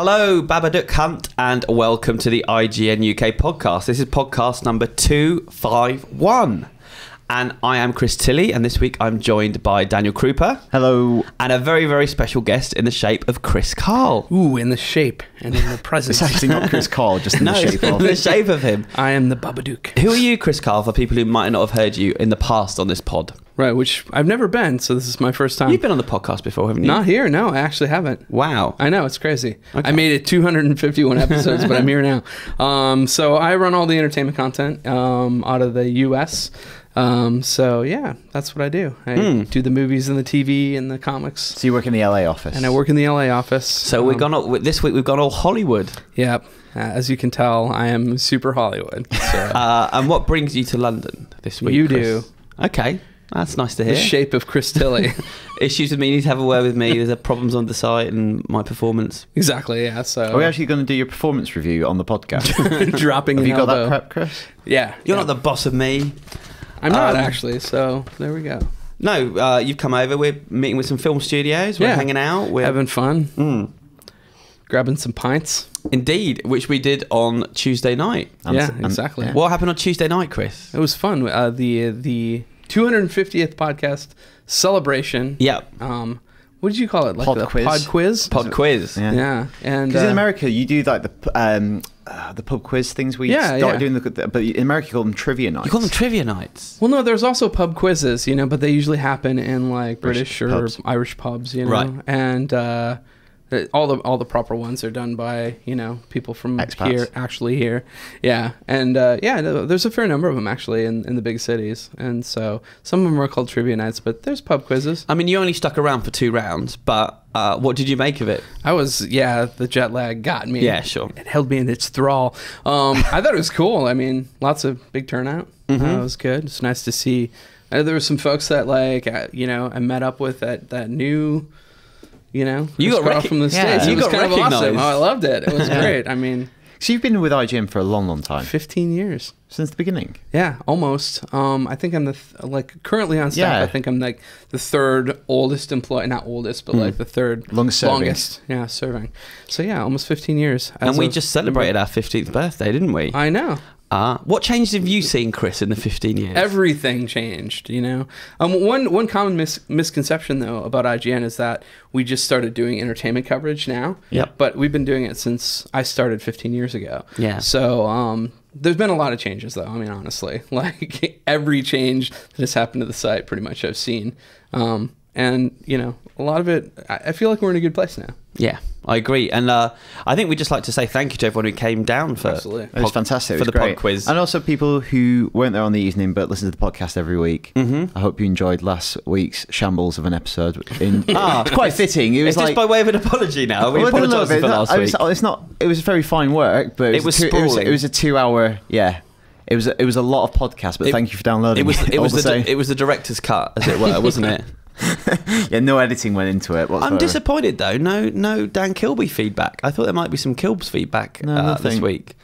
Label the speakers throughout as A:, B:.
A: Hello, Babadook Hunt, and welcome to the IGN UK podcast. This is podcast number 251. And I am Chris Tilley, and this week I'm joined by Daniel Krupa.
B: Hello.
A: And a very, very special guest in the shape of Chris Carle.
C: Ooh, in the shape and in the presence.
B: It's actually not Chris Carle, just in the shape of.
A: in the shape of him.
C: I am the Babadook.
A: Who are you, Chris Carle, for people who might not have heard you in the past on this pod?
C: Right, which I've never been, so this is my first time.
A: You've been on the podcast before, haven't you?
C: Not here, no, I actually haven't.
A: Wow.
C: I know, it's crazy.
A: Okay.
C: I made it 251 episodes, but I'm here now. So I run all the entertainment content out of the US. So yeah, that's what I do. I do the movies and the TV and the comics.
B: So you work in the LA office.
C: And I work in the LA office.
A: So this week we've gone all Hollywood.
C: Yep. As you can tell, I am super Hollywood. So.
A: And what brings you to London this week,
C: You
A: Chris?
C: do.
A: Okay. That's nice to hear.
C: The shape of Chris Tilley.
A: Issues with me, you need to have a word with me. There's problems on the site and my performance.
C: Exactly, yeah. So
B: Are we actually going to do your performance review on the podcast?
C: dropping
B: Have
C: an
B: you got
C: elbow.
B: that prep, Chris?
C: Yeah.
A: You're not the boss of me.
C: I'm not actually, so there we go.
A: No, you've come over. We're meeting with some film studios. We're hanging out. We're
C: having fun. Grabbing some pints.
A: Indeed, which we did on Tuesday night.
C: Exactly.
B: Yeah.
A: What happened on Tuesday night, Chris?
C: It was fun. The 250th podcast celebration.
A: Yep.
C: What did you call it? Like
B: Pod
C: the
B: quiz.
C: pod quiz?
A: Pod quiz.
C: Yeah. And
B: Because in America, you do like the pub quiz things where you start doing but in America you call them trivia nights.
A: You call them trivia nights?
C: well, no, there's also pub quizzes, but they usually happen in like British or
B: pubs.
C: Irish pubs,
A: Right.
C: And all the proper ones are done by people from
B: Expats.
C: here, actually here, and there's a fair number of them actually in the big cities, and so some of them are called trivia nights, but there's pub quizzes.
A: I mean, you only stuck around for 2 rounds, but what did you make of it?
C: I was the jet lag got me.
A: Yeah, sure.
C: It held me in its thrall. I thought it was cool. I mean, lots of big turnout. It was good. It's nice to see. There were some folks that I met up with that new.
A: You
C: Chris
A: got
C: Carle from the States.
A: you
C: It was
A: got
C: kind of
A: recognized.
C: awesome. Oh, I loved it. It was great. I mean,
B: So you've been with IGN for a long, long time.
C: 15 years.
B: Since the beginning.
C: Yeah, almost. I think I'm currently on staff.
B: Yeah.
C: I think I'm like the third oldest employee, not oldest, but like the third
B: Longest.
C: Yeah, serving. So yeah, almost 15 years.
A: And we just celebrated our 15th birthday, didn't we?
C: I know.
A: What changes have you seen, Chris, in the 15 years?
C: Everything changed, One common misconception, though, about IGN is that we just started doing entertainment coverage now.
A: Yep.
C: But we've been doing it since I started 15 years ago.
A: Yeah.
C: So there's been a lot of changes, though. I mean, honestly. Like, every change that has happened to the site, pretty much, I've seen. And, a lot of it, I feel like we're in a good place now.
A: Yeah, I agree. And I think we'd just like to say thank you to everyone who came down for
C: Absolutely.
B: It was fantastic.
A: for
B: It was
A: the
B: great.
A: pod quiz.
B: And also people who weren't there on the evening but listen to the podcast every week. I hope you enjoyed last week's shambles of an episode. It's quite fitting. It was
A: It's just by way of an apology now. We apologise for last week.
B: It was very fine work, but
A: It was
B: sprawling. It was a 2-hour. Yeah, it was a lot of podcasts. But thank you for downloading.
A: It was the director's cut, as it were, wasn't it?
B: Yeah, no editing went into it whatsoever.
A: I'm disappointed though. No Dan Kilby feedback. I thought there might be some Kilbs feedback this
B: nothing.
A: week.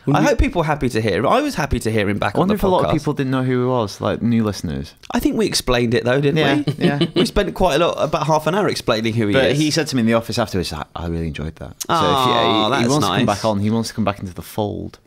A: I hope people are happy to hear. I was happy to hear him back
B: I
A: on the
B: wonder
A: podcast.
B: if a lot of people didn't know who he was, like new listeners.
A: I think we explained it though, didn't we?
B: Yeah.
A: We spent quite a lot, about half an hour explaining who he
B: But
A: is.
B: he said to me in the office afterwards, I really enjoyed that. So
A: Oh,
B: he
A: that's
B: wants to come
A: nice.
B: back on. He wants to come back into the fold.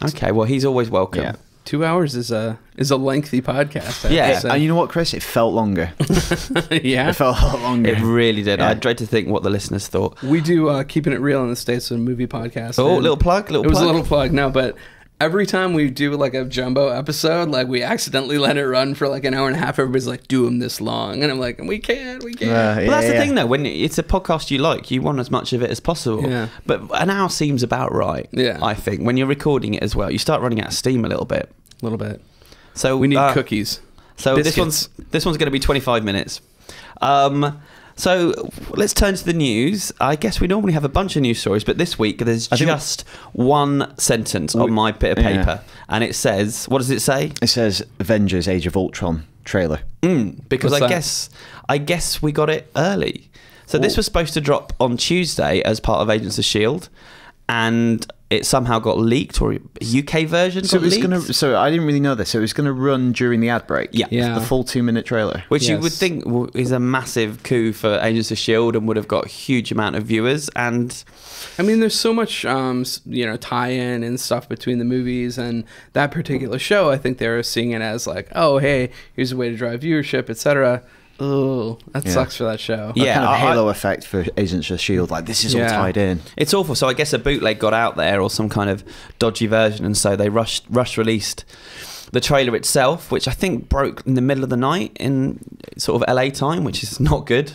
A: Okay, well he's always welcome.
B: Yeah.
C: 2 hours is a lengthy podcast. I
A: Yeah.
C: have to
B: And you know what, Chris? It felt longer.
C: say. Yeah.
B: It felt a lot longer.
A: It really did.
B: Yeah.
A: I dread to think what the listeners thought.
C: We do Keeping It Real in the States, a movie podcast.
A: Oh,
C: and
A: little plug.
C: It was a little plug, no, but every time we do like a jumbo episode, like we accidentally let it run for like an hour and a half. Everybody's like, do them this long. And I'm like, we can't.
A: But that's the thing though, when it's a podcast you like, you want as much of it as possible.
C: Yeah.
A: But an hour seems about right.
C: Yeah.
A: I think when you're recording it as well, you start running out of steam a little bit.
C: A little bit.
A: So
C: We need cookies.
A: So
C: Biscuits.
A: this one's going to be 25 minutes. So let's turn to the news. I guess we normally have a bunch of news stories, but this week there's just one sentence on my bit of paper, and it says, what does it say?
B: It says Avengers Age of Ultron trailer.
A: Because
C: What's
A: I guess we got it early. So this was supposed to drop on Tuesday as part of Agents of S.H.I.E.L.D. And it somehow got leaked, or a UK version got leaked.
B: So I didn't really know this. So it was going to run during the ad break.
A: Yeah.
B: The full 2-minute trailer.
A: Which you would think is a massive coup for Agents of S.H.I.E.L.D. and would have got a huge amount of viewers. And
C: I mean, there's so much, tie-in and stuff between the movies and that particular show. I think they're seeing it as like, oh, hey, here's a way to drive viewership, etc. Oh, that sucks for that show.
B: Yeah, kind of halo effect for Agents of S.H.I.E.L.D. Like, this is all tied in.
A: It's awful. So I guess a bootleg got out there, or some kind of dodgy version, and so they rush released the trailer itself, which I think broke in the middle of the night in sort of LA time, which is not good.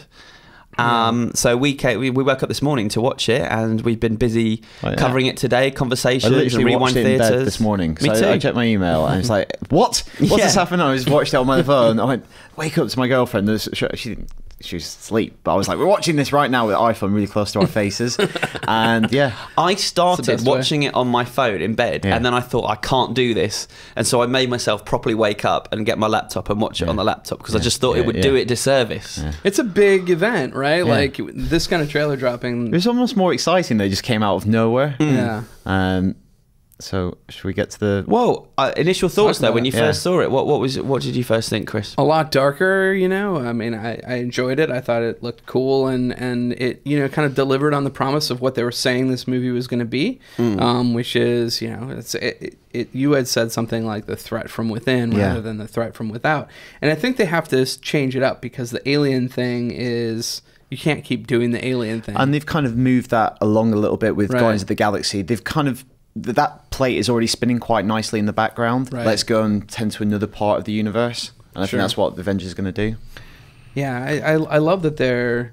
A: So we woke up this morning to watch it, and we've been busy covering it today, conversations,
B: I literally
A: Rewind
B: watched it in bed
A: Theatres
B: this morning.
A: Me too.
B: I checked my email and it's like, what? What's this happening? I just watched it on my phone. I went, wake up to my girlfriend. She was asleep, but I was like, we're watching this right now with iPhone really close to our faces. And
A: I started watching it on my phone in bed, and then I thought, I can't do this, and so I made myself properly wake up and get my laptop and watch it on the laptop, because I just thought it would do it disservice.
C: It's a big event, right? Like this kind of trailer dropping.
B: It was almost more exciting. They just came out of nowhere.
C: Yeah.
B: So should we get to the
A: initial thoughts though when you first saw it? What did you first think, Chris?
C: A lot darker, I mean, I enjoyed it. I thought it looked cool, and it kind of delivered on the promise of what they were saying this movie was going to be, which is you had said something like the threat from within rather than the threat from without, and I think they have to change it up, because the alien thing is. You can't keep doing the alien thing.
B: And they've kind of moved that along a little bit with Guardians of the Galaxy. They've kind of that plate is already spinning quite nicely in the background. Let's go and tend to another part of the universe, and I think that's what the Avengers is going to do.
C: Yeah, I love that they're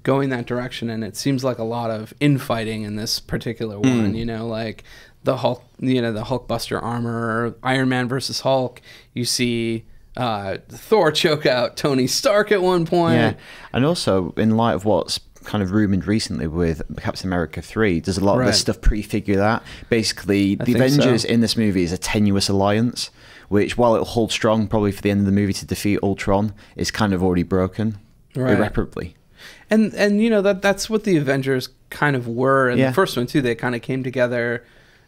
C: going that direction, and it seems like a lot of infighting in this particular one. Like the Hulk, the Hulkbuster armor, Iron Man versus Hulk. You see Thor choke out Tony Stark at one point.
B: And also in light of what's kind of rumored recently with Captain America 3, does a lot of this stuff prefigure that? Basically, the Avengers in this movie is a tenuous alliance, which, while it'll hold strong probably for the end of the movie to defeat Ultron, is kind of already broken irreparably.
C: And that's what the Avengers kind of were in the first one too. They kind of came together.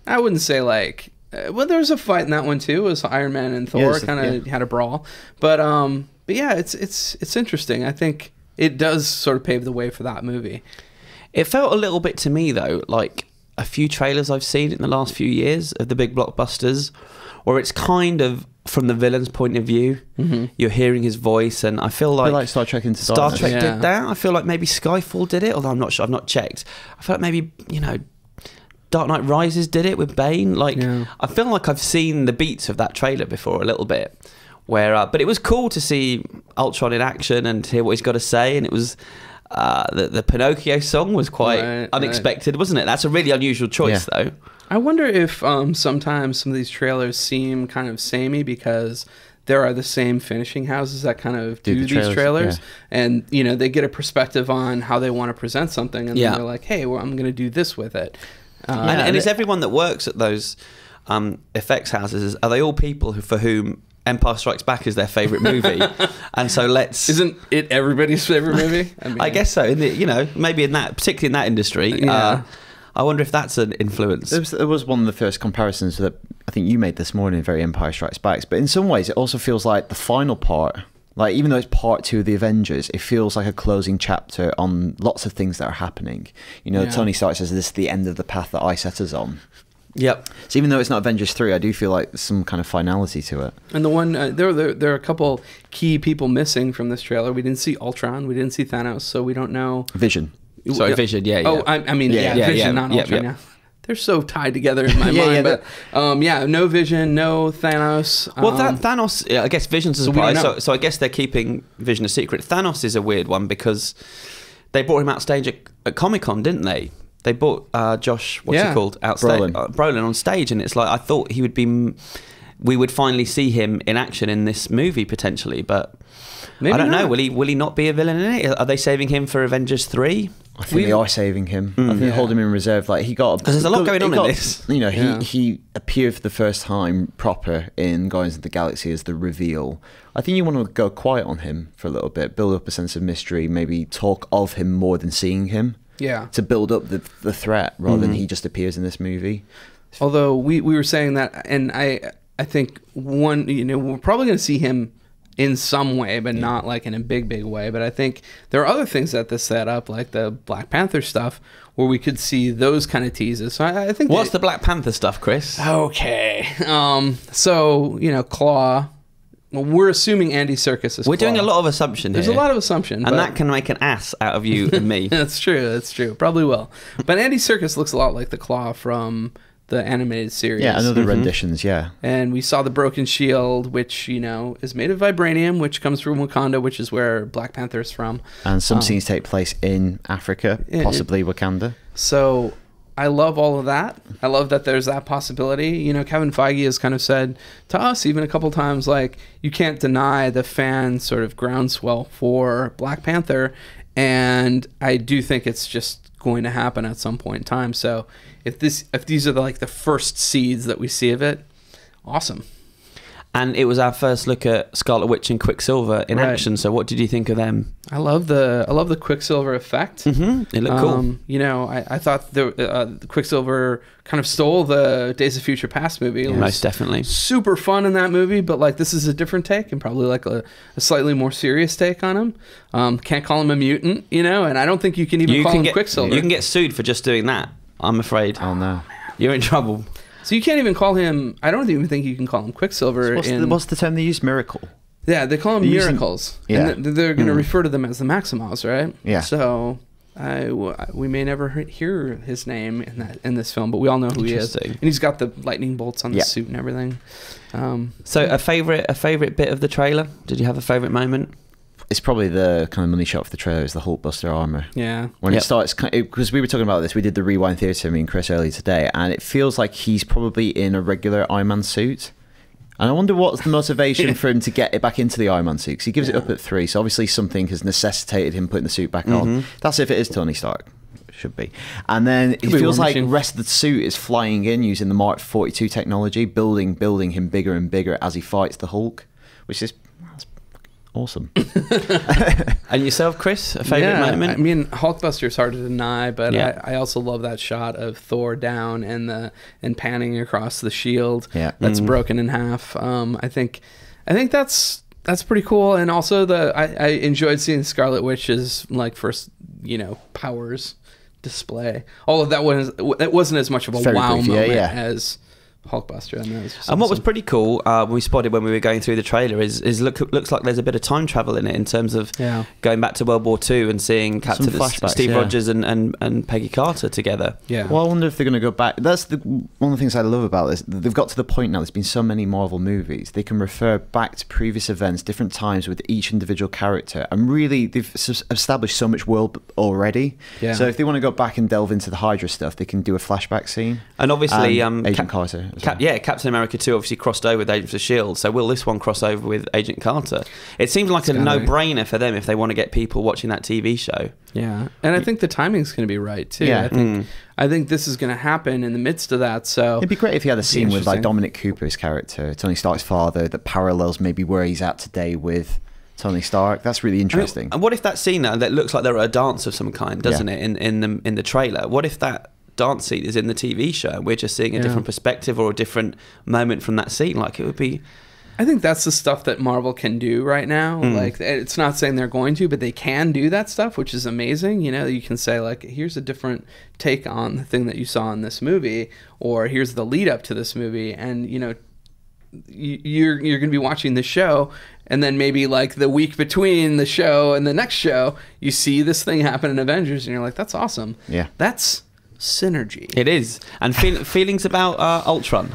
C: I wouldn't say like well, there was a fight in that one too. It was Iron Man and Thor kind of had a brawl, but yeah, it's interesting. I think it does sort of pave the way for that movie.
A: It felt a little bit to me though like a few trailers I've seen in the last few years of the big blockbusters, where it's kind of from the villain's point of view. You're hearing his voice, and I feel like
B: Star Trek Into
A: Star
B: Darkness.
A: Trek did that. I feel like maybe Skyfall did it, although I'm not sure. I've not checked. I feel like maybe Dark Knight Rises did it with Bane. I feel like I've seen the beats of that trailer before a little bit. But it was cool to see Ultron in action and hear what he's got to say, and it was the Pinocchio song was quite unexpected, wasn't it? That's a really unusual choice, though.
C: I wonder if sometimes some of these trailers seem kind of samey because there are the same finishing houses that kind of do these trailers, and they get a perspective on how they want to present something, and then they're like, hey, well, I'm going to do this with it.
A: And is everyone that works at those effects houses, are they all people for whom Empire Strikes Back is their favourite movie? And so isn't
C: it everybody's favourite movie? I mean,
A: I guess so. Maybe in that, particularly in that industry. I wonder if that's an influence.
B: It was one of the first comparisons that I think you made this morning, very Empire Strikes Back. But in some ways, it also feels like the final part. Like, even though it's part 2 of the Avengers, it feels like a closing chapter on lots of things that are happening. Tony Stark says this is the end of the path that I set us on.
A: Yep.
B: So even though it's not Avengers 3, I do feel like there's some kind of finality to it.
C: And the one there are a couple key people missing from this trailer. We didn't see Ultron, we didn't see Thanos, so we don't know.
B: Vision.
A: Sorry, Vision. Yeah.
C: Oh, I mean, Vision, not Ultron. Yeah. They're so tied together in my mind. But no Vision, no Thanos.
A: Well, Thanos, I guess Vision's a surprise. So I guess they're keeping Vision a secret. Thanos is a weird one because they brought him out stage at Comic-Con, didn't they? They brought Josh, what's he called, Brolin on stage, and it's like I thought we would finally see him in action in this movie potentially, but maybe I don't know. Will he not be a villain in it? Are they saving him for Avengers 3?
B: I think they are saving him. I think they hold him in reserve. Like because
A: there's a lot going on in this.
B: He appeared for the first time proper in Guardians of the Galaxy as the reveal. I think you want to go quiet on him for a little bit, build up a sense of mystery, maybe talk of him more than seeing him. to build up the threat rather than he just appears in this movie.
C: Although we were saying that, and I think we're probably going to see him in some way, but not like in a big way. But I think there are other things that this set up, like the Black Panther stuff, where we could see those kind of teases. So I think
A: what's the Black Panther stuff, Chris?
C: Okay, so Claw. Well, we're assuming Andy Serkis is.
A: We're doing a lot of assumption here.
C: There's a lot of assumption,
A: and that can make an ass out of you and me.
C: That's true. Probably will. But Andy Serkis looks a lot like the Claw from the animated series.
B: Yeah, and other renditions, yeah.
C: And we saw the broken shield, which, is made of vibranium, which comes from Wakanda, which is where Black Panther is from.
B: And some scenes take place in Africa, possibly Wakanda.
C: So I love all of that. I love that there's that possibility. Kevin Feige has kind of said to us even a couple times, like, you can't deny the fan sort of groundswell for Black Panther. And I do think it's just going to happen at some point in time. So if these are the first seeds that we see of it, awesome.
A: And it was our first look at Scarlet Witch and Quicksilver in action. So what did you think of them?
C: I love the Quicksilver effect.
A: It looked cool.
C: I thought the Quicksilver kind of stole the Days of Future Past movie.
A: Most definitely.
C: Super fun in that movie, but this is a different take and probably a slightly more serious take on him. Can't call him a mutant, and I don't think you can even call him Quicksilver.
A: You can get sued for just doing that, I'm afraid.
B: Oh no.
A: You're in trouble.
C: So you can't even call him. I don't even think you can call him Quicksilver.
B: So what's the term they use? Miracle.
C: Yeah, they call them Miracles. And they're going to refer to them as the Maximals, right?
B: Yeah. So
C: we may never hear his name in this film, but we all know who he is. And he's got the lightning bolts on the suit and everything.
A: So a favorite bit of the trailer? Did you have a favorite moment?
B: It's probably the kind of money shot for the trailer is the Hulkbuster armor.
C: Yeah.
B: When it starts, because we were talking about this, we did the Rewind Theatre, me and Chris, earlier today, and it feels like he's probably in a regular Iron Man suit. And I wonder what's the motivation for him to get it back into the Iron Man suit, because he gives it up at 3, so obviously something has necessitated him putting the suit back on. That's if it is Tony Stark. Should be. And then it feels like the rest of the suit is flying in using the Mark 42 technology, building him bigger and bigger as he fights the Hulk, which is awesome.
A: And yourself, Chris, a favorite moment?
C: I mean, Hulkbuster is hard to deny, but I also love that shot of Thor down and panning across the shield that's broken in half. I think that's pretty cool. And also I enjoyed seeing Scarlet Witch's first powers display. All of that wasn't as much of a wow moment as Hulkbuster.
A: And what was pretty cool, we spotted when we were going through the trailer, is looks like there's a bit of time travel in it in terms of going back to World War II and seeing Captain Steve Rogers and Peggy Carter together.
B: Yeah. Well, I wonder if they're going to go back. That's one of the things I love about this. They've got to the point now. There's been so many Marvel movies. They can refer back to previous events, different times with each individual character, and really they've established so much world already. Yeah. So if they want to go back and delve into the Hydra stuff, they can do a flashback scene.
A: And obviously,
B: Agent Carter.
A: Captain America 2 obviously crossed over with Agents of S.H.I.E.L.D., so will this one cross over with Agent Carter? It seems like a no-brainer for them if they want to get people watching that TV show.
C: Yeah, and I think the timing's going to be right, too. Yeah. I think this is going to happen in the midst of that, so...
B: It'd be great if you had a scene with Dominic Cooper's character, Tony Stark's father, that parallels maybe where he's at today with Tony Stark. That's really interesting.
A: And what if that scene that looks like they're at a dance of some kind, doesn't it, in the trailer? What if that dance scene is in the TV show and we're just seeing a different perspective or a different moment from that scene? It would be...
C: I think that's the stuff that Marvel can do right now. It's not saying they're going to, but they can do that stuff, which is amazing. You can say here's a different take on the thing that you saw in this movie, or here's the lead up to this movie, and you're going to be watching the show, and then maybe the week between the show and the next show, you see this thing happen in Avengers, and you're like, that's awesome.
B: Yeah,
C: that's synergy.
A: It is. And feelings about Ultron?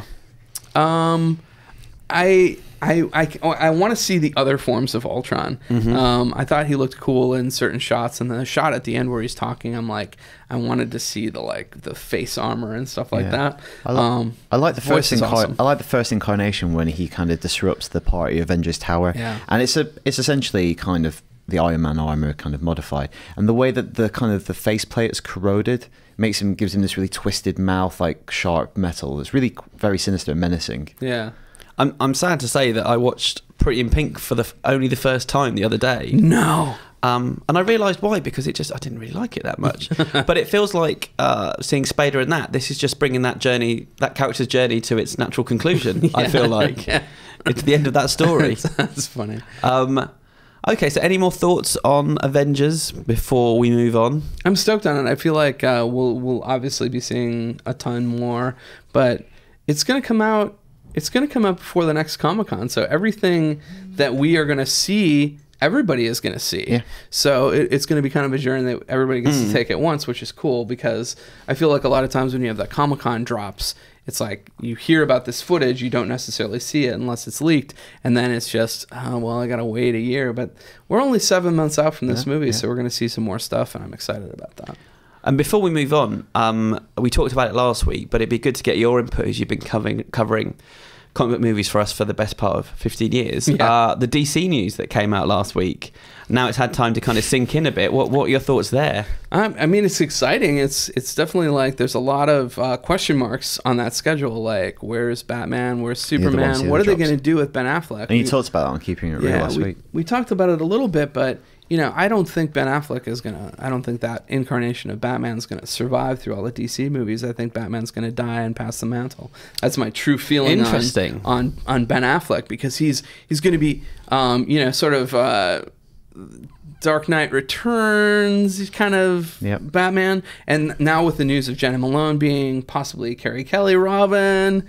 C: I want to see the other forms of Ultron. I thought he looked cool in certain shots, and the shot at the end where he's talking, I'm like, I wanted to see the face armor and stuff like that.
B: I like the first I like the first incarnation when he kind of disrupts the party Avengers Tower. Yeah. And it's essentially kind of the Iron Man armor kind of modified, and the way that the faceplate is corroded gives him this really twisted mouth, sharp metal. It's really very sinister and menacing.
C: Yeah.
A: I'm sad to say that I watched Pretty in Pink for only the first time the other day.
C: No.
A: And I realised why, because I didn't really like it that much. But it feels like seeing Spader in that. This is just bringing that character's journey to its natural conclusion. Yeah, I feel like it's the end of that story.
C: That's funny.
A: Okay, so any more thoughts on Avengers before we move on?
C: I'm stoked on it. I feel like we'll obviously be seeing a ton more, but it's going to come out. It's going to come out before the next Comic-Con. So everything that we are going to see, everybody is going to see. Yeah. So it's going to be kind of a journey that everybody gets to take at once, which is cool, because I feel like a lot of times when you have that Comic-Con drops, it's like you hear about this footage, you don't necessarily see it unless it's leaked, and then it's just, oh, well, I got to wait a year. But we're only 7 months out from this movie, so we're going to see some more stuff, and I'm excited about that.
A: And before we move on, we talked about it last week, but it'd be good to get your input, as you've been covering comic book movies for us for the best part of 15 years. Yeah. The DC news that came out last week, now it's had time to kind of sink in a bit. What are your thoughts there?
C: I mean, it's exciting. It's definitely like there's a lot of question marks on that schedule. Like, where's Batman? Where's Superman? What are they going to do with Ben Affleck?
B: And you talked about that on Keeping It Real last week.
C: We talked about it a little bit, but I don't think Ben Affleck is I don't think that incarnation of Batman's gonna survive through all the DC movies. I think Batman's gonna die and pass the mantle. That's my true feeling on Ben Affleck, because he's gonna be sort of Dark Knight Returns, he's kind of Batman, and now with the news of Jenna Malone being possibly Carrie Kelly Robin,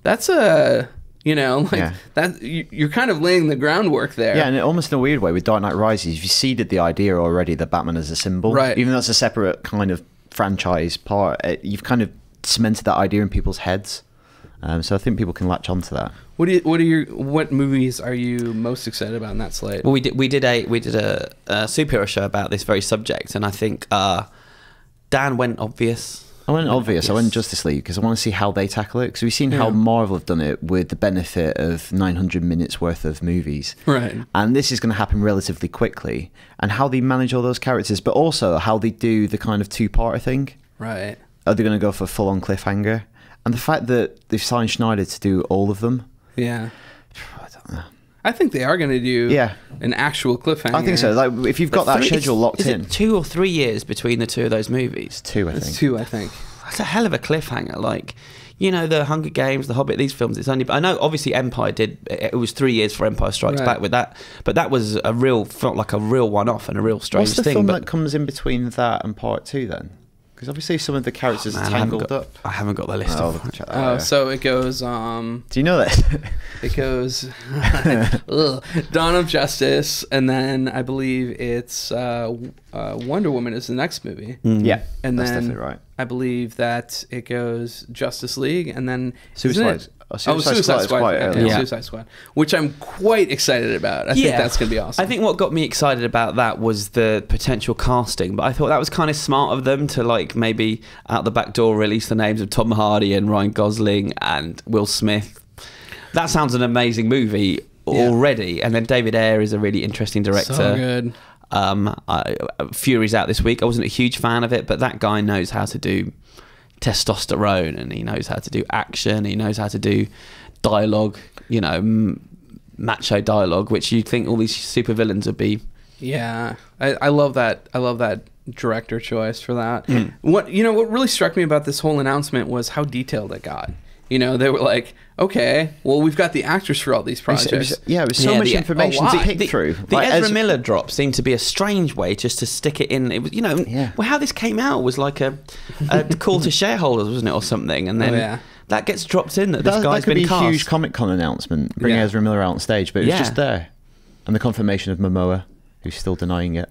C: that's that you're kind of laying the groundwork there.
B: Yeah, and almost in a weird way with Dark Knight Rises, you seeded the idea already that Batman is a symbol.
C: Right.
B: Even though it's a separate kind of franchise part, you've kind of cemented that idea in people's heads. So I think people can latch onto that.
C: What movies are you most excited about in that slate?
A: Well, we did a superhero show about this very subject, and I think Dan went obvious.
B: I went Justice League because I want to see how they tackle it, because we've seen how Marvel have done it with the benefit of 900 minutes worth of movies.
C: Right.
B: And this is going to happen relatively quickly. And how they manage all those characters, but also how they do the kind of two-parter thing.
C: Right.
B: Are they going to go for a full-on cliffhanger? And the fact that they've signed Schneider to do all of them.
C: Yeah.
B: I don't know.
C: I think they are going to do an actual cliffhanger.
B: I think so. Like, if you've got that schedule locked in.
A: Is it 2 or 3 years between the two of those movies?
B: It's
C: 2, I think.
A: That's a hell of a cliffhanger. Like, the Hunger Games, The Hobbit, these films, it's only... I know, obviously, Empire did... It was 3 years for Empire Strikes Back with that. But that was felt like a real one-off and a real strange thing.
B: What's the film that comes in between that and part 2, then? Because obviously some of the characters are tangled up.
A: I haven't got the list.
C: So it goes...
B: Do you know that?
C: It goes... Dawn of Justice, and then I believe it's Wonder Woman is the next movie.
B: Yeah,
C: and
B: that's
C: then
B: definitely right.
C: I believe that it goes Justice League, and then...
B: Suicide
C: Squad, which I'm quite excited about. I think that's going to be awesome.
A: I think what got me excited about that was the potential casting, but I thought that was kind of smart of them to, like, maybe out the back door release the names of Tom Hardy and Ryan Gosling and Will Smith. That sounds an amazing movie already. And then David Ayer is a really interesting director.
C: So good.
A: Fury's out this week. I wasn't a huge fan of it, but that guy knows how to do testosterone, and he knows how to do action, he knows how to do dialogue, macho dialogue, which you'd think all these supervillains would be.
C: I love that director choice for that. What really struck me about this whole announcement was how detailed it got. They were like, okay, well, we've got the actors for all these projects.
B: It was so much information to pick through.
A: The Ezra Miller drop seemed to be a strange way just to stick it in. It was, well, how this came out was like a call to shareholders, wasn't it, or something? And then that gets dropped in that this guy's been cast.
B: That could be a huge Comic-Con announcement, bring Ezra Miller out on stage, but it was just there. And the confirmation of Momoa, who's still denying it.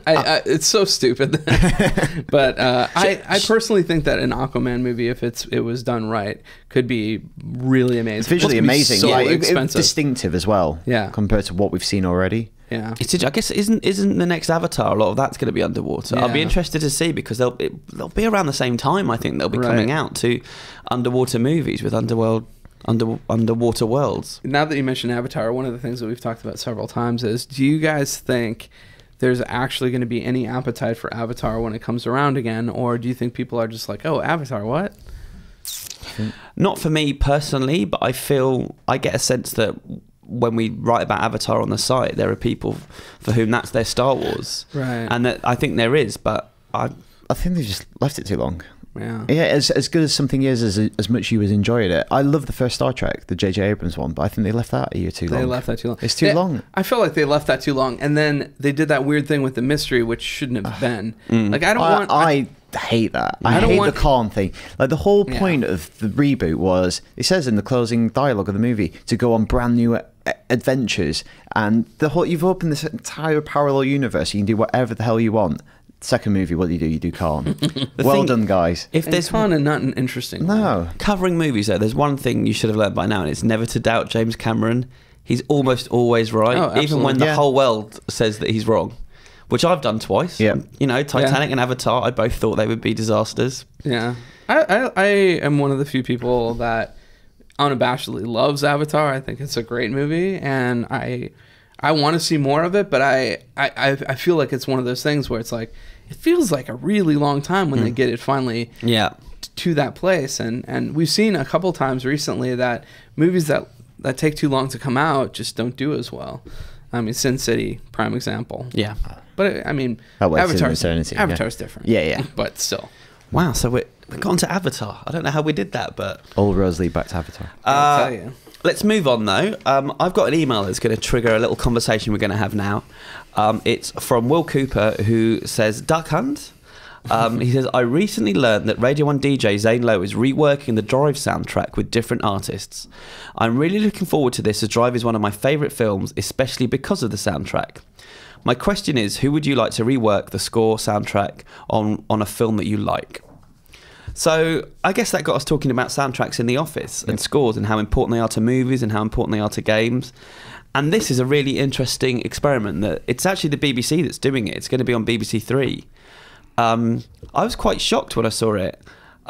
C: It's so stupid. But I personally think that an Aquaman movie, if it was done right, could be really amazing.
B: It's visually amazing.
C: So expensive.
B: Distinctive as well. Yeah. Compared to what we've seen already.
C: Yeah.
A: I guess isn't the next Avatar, a lot of that's going to be underwater. I'll be interested to see, because they'll be around the same time. I think they'll be coming out to underwater movies with underwater worlds.
C: Now that you mention Avatar, one of the things that we've talked about several times is, do you guys think there's actually going to be any appetite for Avatar when it comes around again, or do you think people are just like, oh, Avatar, what?
A: Not for me personally, but I get a sense that when we write about Avatar on the site, there are people for whom that's their Star Wars,
C: right?
A: And that I think there is, but
B: I think they just left it too long.
C: Yeah,
B: as good as something is, as much you as enjoyed it. I love the first Star Trek, the J.J. Abrams one, but I think they left that a year too long.
C: They left that too long.
B: It's too long.
C: I feel like they left that too long, and then they did that weird thing with the mystery, which shouldn't have been. Like
B: I hate that. I hate the Khan thing. Like the whole point of the reboot was, it says in the closing dialogue of the movie, to go on brand new adventures, and you've opened this entire parallel universe. You can do whatever the hell you want. Second movie, what do? You do Khan. Well done, guys.
C: If there's Khan and not an interesting
B: no
C: one.
A: Covering movies, though, there's one thing you should have learned by now, and it's never to doubt James Cameron. He's almost always right, even when the whole world says that he's wrong, which I've done twice.
B: Yeah,
A: you know, Titanic and Avatar, I both thought they would be disasters.
C: Yeah, I am one of the few people that unabashedly loves Avatar. I think it's a great movie, and I want to see more of it, but I feel like it's one of those things where it's like, it feels like a really long time when they get it finally to that place. And we've seen a couple times recently that movies that take too long to come out just don't do as well. I mean, Sin City, prime example.
A: Yeah.
C: But, I mean, Avatar's different.
B: Yeah.
C: But still.
A: Wow, so we've gone to Avatar. I don't know how we did that, but...
B: Old Rosalie back to Avatar.
C: I'll tell you.
A: Let's move on, though. I've got an email that's going to trigger a little conversation we're going to have now. It's from Will Cooper, who says, Duck Hunt. He says, I recently learned that Radio 1 DJ Zane Lowe is reworking the Drive soundtrack with different artists. I'm really looking forward to this, as Drive is one of my favourite films, especially because of the soundtrack. My question is, who would you like to rework the score soundtrack on a film that you like? So I guess that got us talking about soundtracks in the office and scores and how important they are to movies and how important they are to games. And this is a really interesting experiment that it's actually the BBC that's doing it. It's going to be on BBC Three. I was quite shocked when I saw it,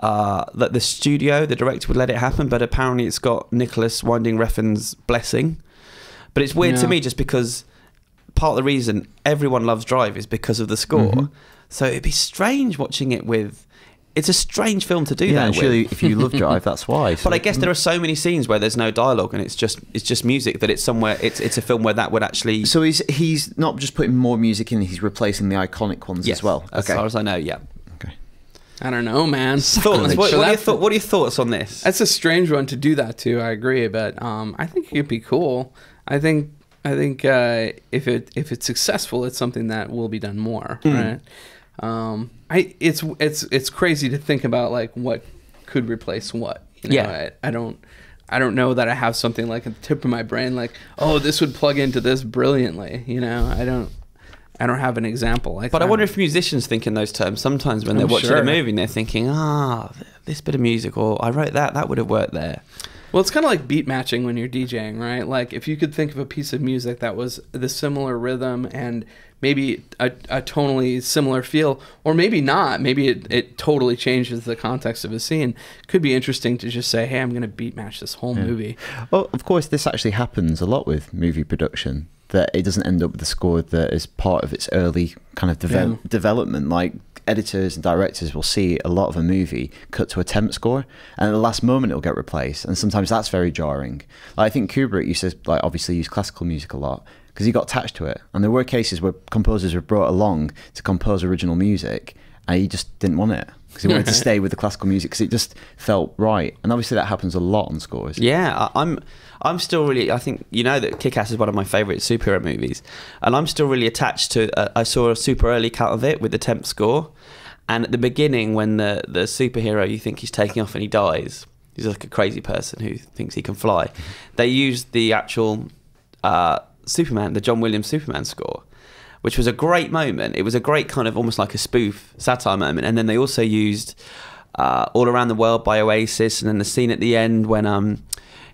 A: that the director would let it happen, but apparently it's got Nicholas Winding Refn's blessing. But it's weird to me just because part of the reason everyone loves Drive is because of the score. So it'd be strange watching it with... It's a strange film to do that with.
B: Surely if you love Drive, that's why.
A: So. But I guess there are so many scenes where there's no dialogue and it's just music, that it's somewhere it's a film where that would actually...
B: So he's not just putting more music in, he's replacing the iconic ones as well.
A: As far as I know, yeah.
B: Okay.
C: I don't know, man.
A: Thoughts? What are your thoughts on this?
C: That's a strange one to do that to, I agree, but I think it could be cool. I think if it's successful, it's something that will be done more, right? It's crazy to think about like what could replace what. You know? I don't know that I have something like at the tip of my brain like, oh, this would plug into this brilliantly. You know, I don't have an example like that.
A: But I wonder if musicians think in those terms sometimes when they're watching a movie and they're thinking, this bit of music, or I wrote that would have worked there.
C: Well, it's kind of like beat matching when you're DJing, right? Like if you could think of a piece of music that was the similar rhythm and maybe a tonally similar feel, or maybe not, maybe it totally changes the context of a scene. Could be interesting to just say, hey, I'm going to beat match this whole movie.
B: Well, of course, this actually happens a lot with movie production, that it doesn't end up with a score that is part of its early kind of development. Like editors and directors will see a lot of a movie cut to a temp score, and at the last moment it'll get replaced, and sometimes that's very jarring. Like, I think Kubrick used to obviously use classical music a lot because he got attached to it, and there were cases where composers were brought along to compose original music and he just didn't want it because he wanted to stay with the classical music because it just felt right. And obviously that happens a lot on scores.
A: Yeah, I'm still really, I think, you know that Kick-Ass is one of my favourite superhero movies, and I'm still really attached to I saw a super early cut of it with the temp score, and at the beginning when the superhero, you think he's taking off and he dies, he's like a crazy person who thinks he can fly, they used the actual Superman, the John Williams Superman score, which was a great moment. It was a great kind of almost like a spoof satire moment. And then they also used All Around the World by Oasis, and then the scene at the end when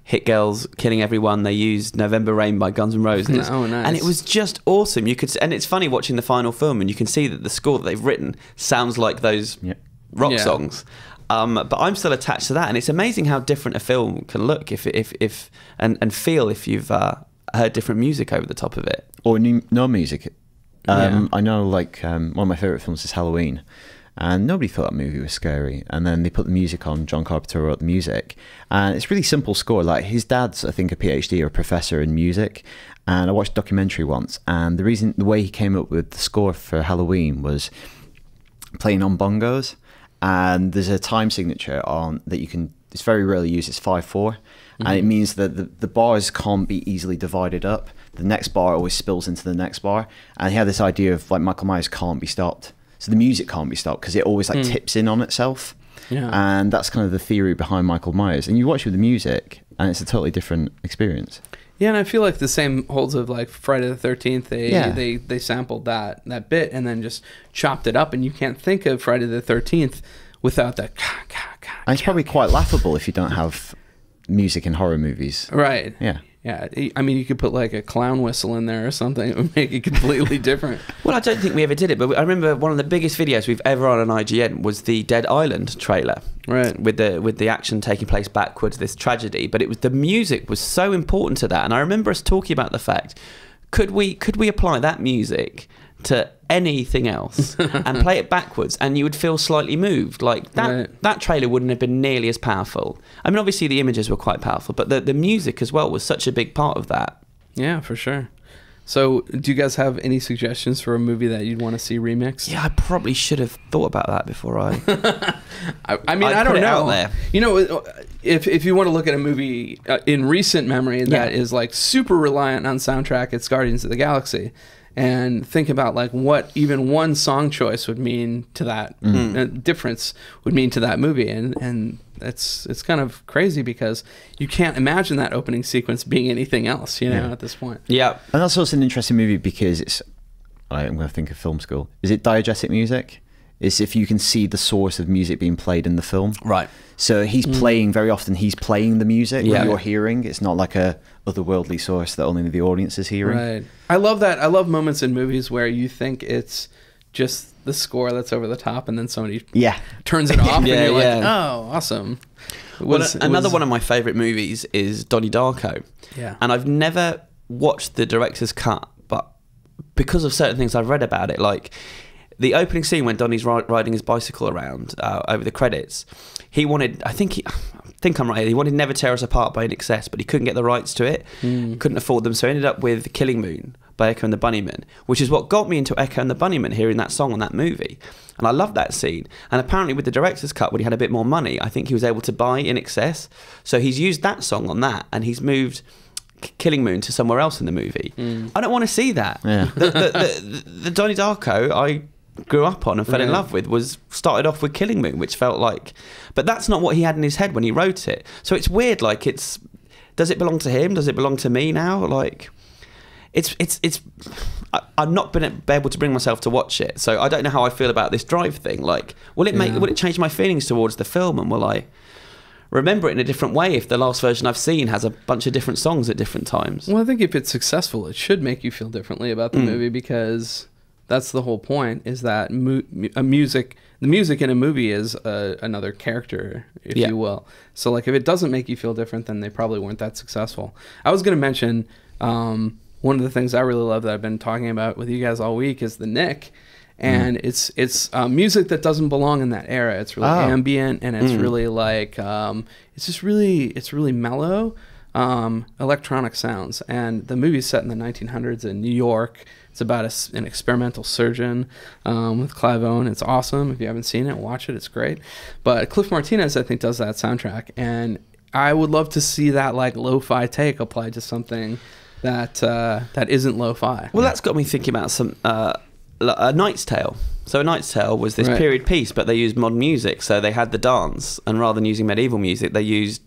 A: Hit Girl's killing everyone, they used November Rain by Guns N' Roses.
C: Oh, nice.
A: And it was just awesome. And it's funny watching the final film and you can see that the score that they've written sounds like those rock songs. But I'm still attached to that, and it's amazing how different a film can look if and feel if you've heard different music over the top of it.
B: Or no music. I know, like, one of my favourite films is Halloween, and nobody thought that movie was scary. And then they put the music on. John Carpenter wrote the music, and it's a really simple score. Like, his dad's, I think, a PhD or a professor in music, and I watched a documentary once, and the way he came up with the score for Halloween was playing on bongos, and there's a time signature on that you can. It's very rarely used. It's 5/4, and it means that the bars can't be easily divided up. The next bar always spills into the next bar, and he had this idea of like Michael Myers can't be stopped, so the music can't be stopped because it always like tips in on itself. Yeah, and that's kind of the theory behind Michael Myers. And you watch with the music, and it's a totally different experience.
C: Yeah, and I feel like the same holds of like Friday the 13th. They sampled that bit and then just chopped it up, and you can't think of Friday the 13th without that.
B: And it's probably quite laughable if you don't have music in horror movies.
C: Right.
B: Yeah.
C: Yeah, I mean, you could put like a clown whistle in there or something. It would make it completely different.
A: Well, I don't think we ever did it, but I remember one of the biggest videos we've ever on IGN was the Dead Island trailer,
C: right?
A: With the action taking place backwards, this tragedy. But the music was so important to that, and I remember us talking about the fact, could we apply that music to anything else and play it backwards, and you would feel slightly moved. Like that, right. That trailer wouldn't have been nearly as powerful. I mean, obviously the images were quite powerful, but the music as well was such a big part of that.
C: Yeah, for sure. So do you guys have any suggestions for a movie that you'd want to see remixed?
A: Yeah, I probably should have thought about that before I
C: I mean, I don't know. Out there. You know, if you want to look at a movie in recent memory that is like super reliant on soundtrack, it's Guardians of the Galaxy. And think about like what even one song choice would mean to that difference would mean to that movie, and it's kind of crazy because you can't imagine that opening sequence being anything else, you know, at this point.
A: Yeah,
B: and that's also an interesting movie because it's. I'm going to think of film school. Is it diegetic music? Is if you can see the source of music being played in the film,
A: right?
B: So he's playing very often. He's playing the music that you're hearing. It's not like a otherworldly source that only the audience is hearing.
C: Right. I love that. I love moments in movies where you think it's just the score that's over the top, and then somebody turns it off, and you're like, oh, awesome.
A: Another one of my favourite movies is Donnie Darko.
C: Yeah.
A: And I've never watched the director's cut, but because of certain things I've read about it, like the opening scene when Donnie's riding his bicycle around over the credits, he wanted, I think I'm right here, he wanted Never Tear Us Apart by INXS, but he couldn't get the rights to it, couldn't afford them, so he ended up with Killing Moon by Echo and the Bunnymen, which is what got me into Echo and the Bunnymen, hearing that song on that movie. And I love that scene. And apparently with the director's cut, when he had a bit more money, I think he was able to buy INXS, so he's used that song on that, and he's moved Killing Moon to somewhere else in the movie. I don't want to see that.
B: Yeah.
A: The Donnie Darko I grew up on and fell in love with started off with Killing Moon, which felt like, but that's not what he had in his head when he wrote it. So it's weird, like does it belong to him? Does it belong to me now? Like I've not been able to bring myself to watch it, so I don't know how I feel about this Drive thing. Like, will it change my feelings towards the film, and will I remember it in a different way if the last version I've seen has a bunch of different songs at different times?
C: Well, I think if it's successful, it should make you feel differently about the movie, because that's the whole point, is that the music in a movie is another character, if you will. So like if it doesn't make you feel different, then they probably weren't that successful. I was going to mention one of the things I really love that I've been talking about with you guys all week is the Nick. And it's music that doesn't belong in that era. It's really ambient, and it's really like it's really mellow electronic sounds. And the movie's set in the 1900s in New York. It's about an experimental surgeon with Clive Owen. It's awesome. If you haven't seen it, watch it. It's great. But Cliff Martinez, I think, does that soundtrack, and I would love to see that like lo-fi take applied to something that isn't lo-fi.
A: Well, that's got me thinking about some. A Knight's Tale. So A Knight's Tale was this period piece, but they used modern music. So they had the dance, and rather than using medieval music, they used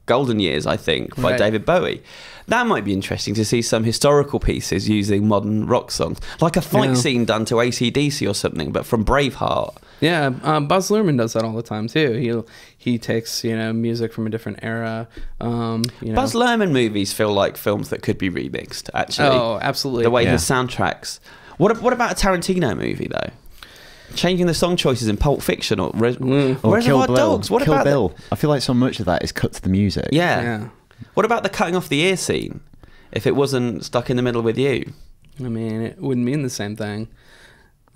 A: Golden Years, I think, by David Bowie. That might be interesting to see some historical pieces using modern rock songs, like a fight scene done to AC/DC or something, but from Braveheart.
C: Yeah, Baz Luhrmann does that all the time too. He takes music from a different era.
A: Baz Luhrmann movies feel like films that could be remixed. Actually,
C: oh, absolutely.
A: The way his soundtracks. What about a Tarantino movie though? Changing the song choices in Pulp Fiction or Reservoir Dogs. What about
B: Bill? I feel like so much of that is cut to the music.
A: Yeah. What about the cutting off the ear scene? If it wasn't stuck in the middle with you,
C: I mean, it wouldn't mean the same thing.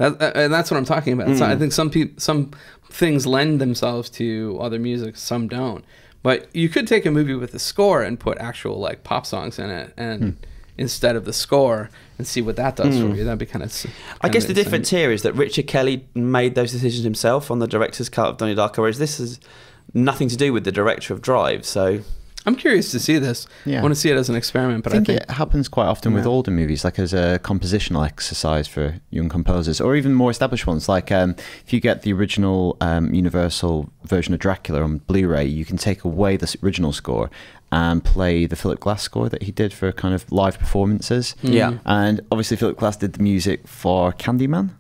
C: And that's what I'm talking about. So I think some things lend themselves to other music, some don't. But you could take a movie with a score and put actual like pop songs in it, and instead of the score, and see what that does for you. That'd be kind of.
A: I guess the difference here is that Richard Kelly made those decisions himself on the director's cut of Donnie Darko, whereas this has nothing to do with the director of Drive. So
C: I'm curious to see this. Yeah. I want to see it as an experiment, but I think
B: it happens quite often with older movies, like as a compositional exercise for young composers, or even more established ones. Like if you get the original Universal version of Dracula on Blu-ray, you can take away the original score and play the Philip Glass score that he did for kind of live performances.
A: Yeah.
B: And obviously Philip Glass did the music for Candyman,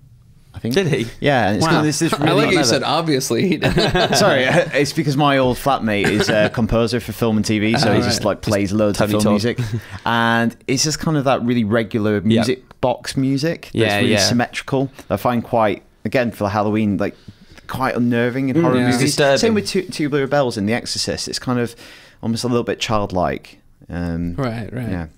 B: I think.
A: Did he?
B: Yeah. And it's
C: wow.
B: this really
C: I like you said, obviously he did.
B: Sorry, it's because my old flatmate is a composer for film and TV, so he just like plays loads of film music. And it's just kind of that really regular music box music that's really symmetrical. I find quite, again, for Halloween, like quite unnerving in horror movies.
A: Disturbing.
B: Same with Tubular Bells in The Exorcist. It's kind of almost a little bit childlike.
C: Right.
B: Yeah.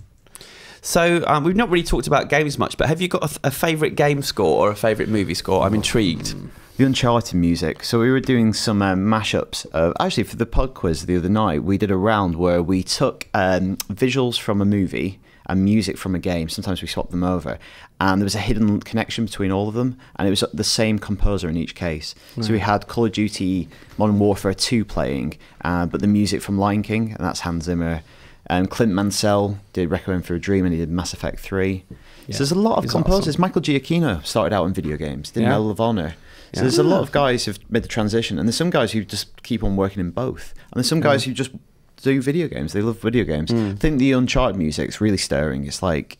A: So we've not really talked about games much, but have you got a favourite game score or a favourite movie score? I'm intrigued.
B: The Uncharted music. So we were doing some mashups. Actually, for the pod quiz the other night, we did a round where we took visuals from a movie and music from a game. Sometimes we swapped them over. And there was a hidden connection between all of them. And it was the same composer in each case. Right. So we had Call of Duty Modern Warfare 2 playing, but the music from Lion King, and that's Hans Zimmer. Clint Mansell did Requiem for a Dream, and he did Mass Effect 3. Yeah, so there's a lot of composers. Awesome. Michael Giacchino started out in video games, did Medal of Honor. So there's a lot of guys who've made the transition, and there's some guys who just keep on working in both. And there's some guys who just do video games. They love video games. I think the Uncharted music's really stirring. It's like,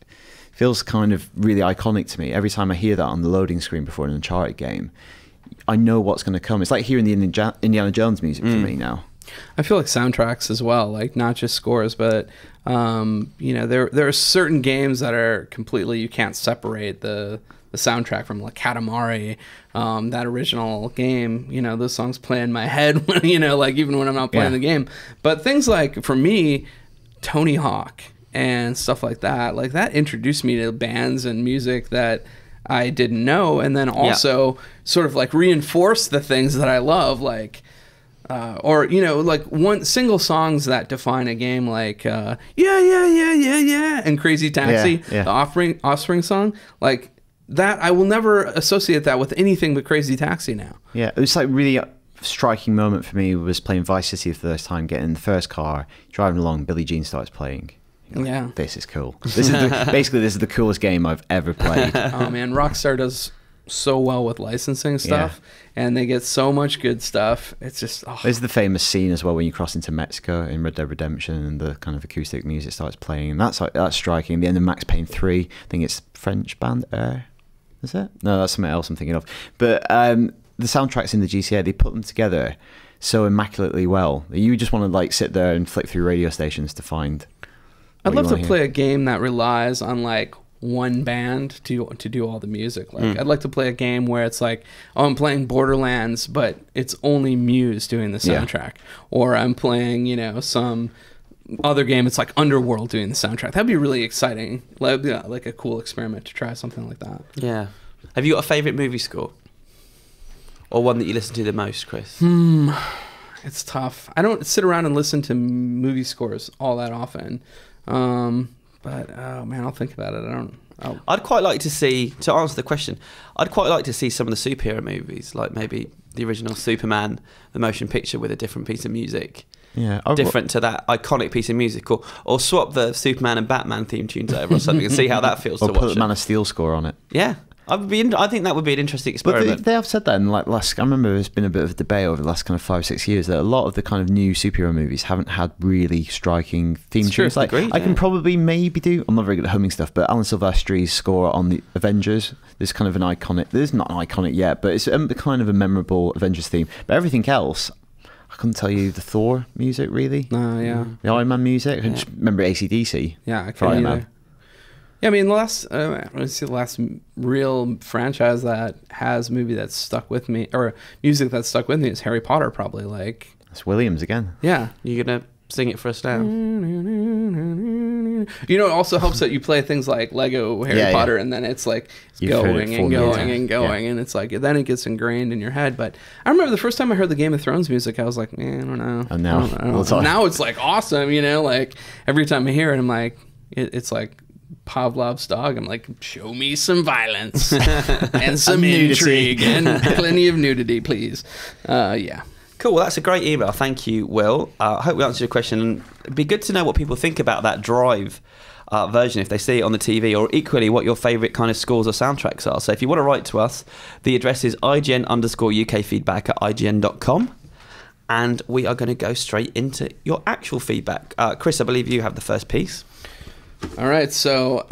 B: feels kind of really iconic to me. Every time I hear that on the loading screen before an Uncharted game, I know what's going to come. It's like hearing the Indiana Jones music for me now.
C: I feel like soundtracks as well, like not just scores, but there are certain games that are completely, you can't separate the soundtrack from, like Katamari, that original game. Those songs play in my head when, like even when I'm not playing the game. But things like, for me, Tony Hawk and stuff like that introduced me to bands and music that I didn't know, and then also sort of like reinforced the things that I love, like like one single songs that define a game, like yeah and Crazy Taxi, the Offspring song, like that. I will never associate that with anything but Crazy Taxi now. Yeah,
B: it was like really striking moment for me was playing Vice City for the first time, getting in the first car, driving along, Billie Jean starts playing. Like, this is cool. This is the coolest game I've ever played.
C: Oh man, Rockstar does so well with licensing stuff, and they get so much good stuff. It's just
B: there's the famous scene as well when you cross into Mexico in Red Dead Redemption, and the kind of acoustic music starts playing, and that's striking. At the end of Max Payne 3, I think it's French band Air. Is it? No, that's something else I'm thinking of. But the soundtracks in the GTA, they put them together so immaculately well that you just want to like sit there and flick through radio stations to find.
C: I'd love to play a game that relies on like one band to do all the music. Like I'd like to play a game where it's like, oh, I'm playing Borderlands, but it's only Muse doing the soundtrack, or I'm playing some other game, it's like Underworld doing the soundtrack. That'd be really exciting. Like a cool experiment to try something like that.
A: Yeah. Have you got a favorite movie score, or one that you listen to the most, Chris?
C: It's tough. I don't sit around and listen to movie scores all that often. But oh man, I'll think about it.
A: I'd quite like to see, to answer the question, I'd quite like to see some of the superhero movies, like maybe the original Superman, the motion picture, with a different piece of music.
B: Yeah,
A: different to that iconic piece of music, or swap the Superman and Batman theme tunes over or something, and see how that feels.
B: Or
A: to watch
B: put the Man of Steel score on it.
A: Yeah. I think that would be an interesting experiment.
B: But they have said that in I remember there's been a bit of a debate over the last kind of 5-6 years that a lot of the kind of new superhero movies haven't had really striking theme tunes. Like, I can probably maybe do, I'm not very good at humming stuff, but Alan Silvestri's score on the Avengers, there's kind of an iconic, there's not an iconic yet, but it's kind of a memorable Avengers theme. But everything else, I couldn't tell you the Thor music really. The Iron Man music. I just remember AC/DC.
C: Yeah, I can't either. Yeah, I mean, the last real franchise that has movie that's stuck with me, or music that's stuck with me, is Harry Potter, probably. Like,
B: it's Williams again.
C: Yeah.
A: You're going to sing it for us now?
C: You know, it also helps that you play things like Lego Harry Potter, and then it's like going and going and going, and it's like then it gets ingrained in your head. But I remember the first time I heard the Game of Thrones music, I was like, man, I don't know.
B: And now,
C: now it's like awesome, you know, like every time I hear it, I'm like, it's like Pavlov's dog. I'm like, show me some violence and some intrigue and plenty of nudity, please. Yeah.
A: Cool. Well, that's a great email. Thank you, Will. I hope we answered your question. And it'd be good to know what people think about that Drive version, if they see it on the TV, or equally what your favourite kind of scores or soundtracks are. So if you want to write to us, the address is IGN_UKfeedback@IGN.com. And we are going to go straight into your actual feedback. Chris, I believe you have the first piece.
C: All right, so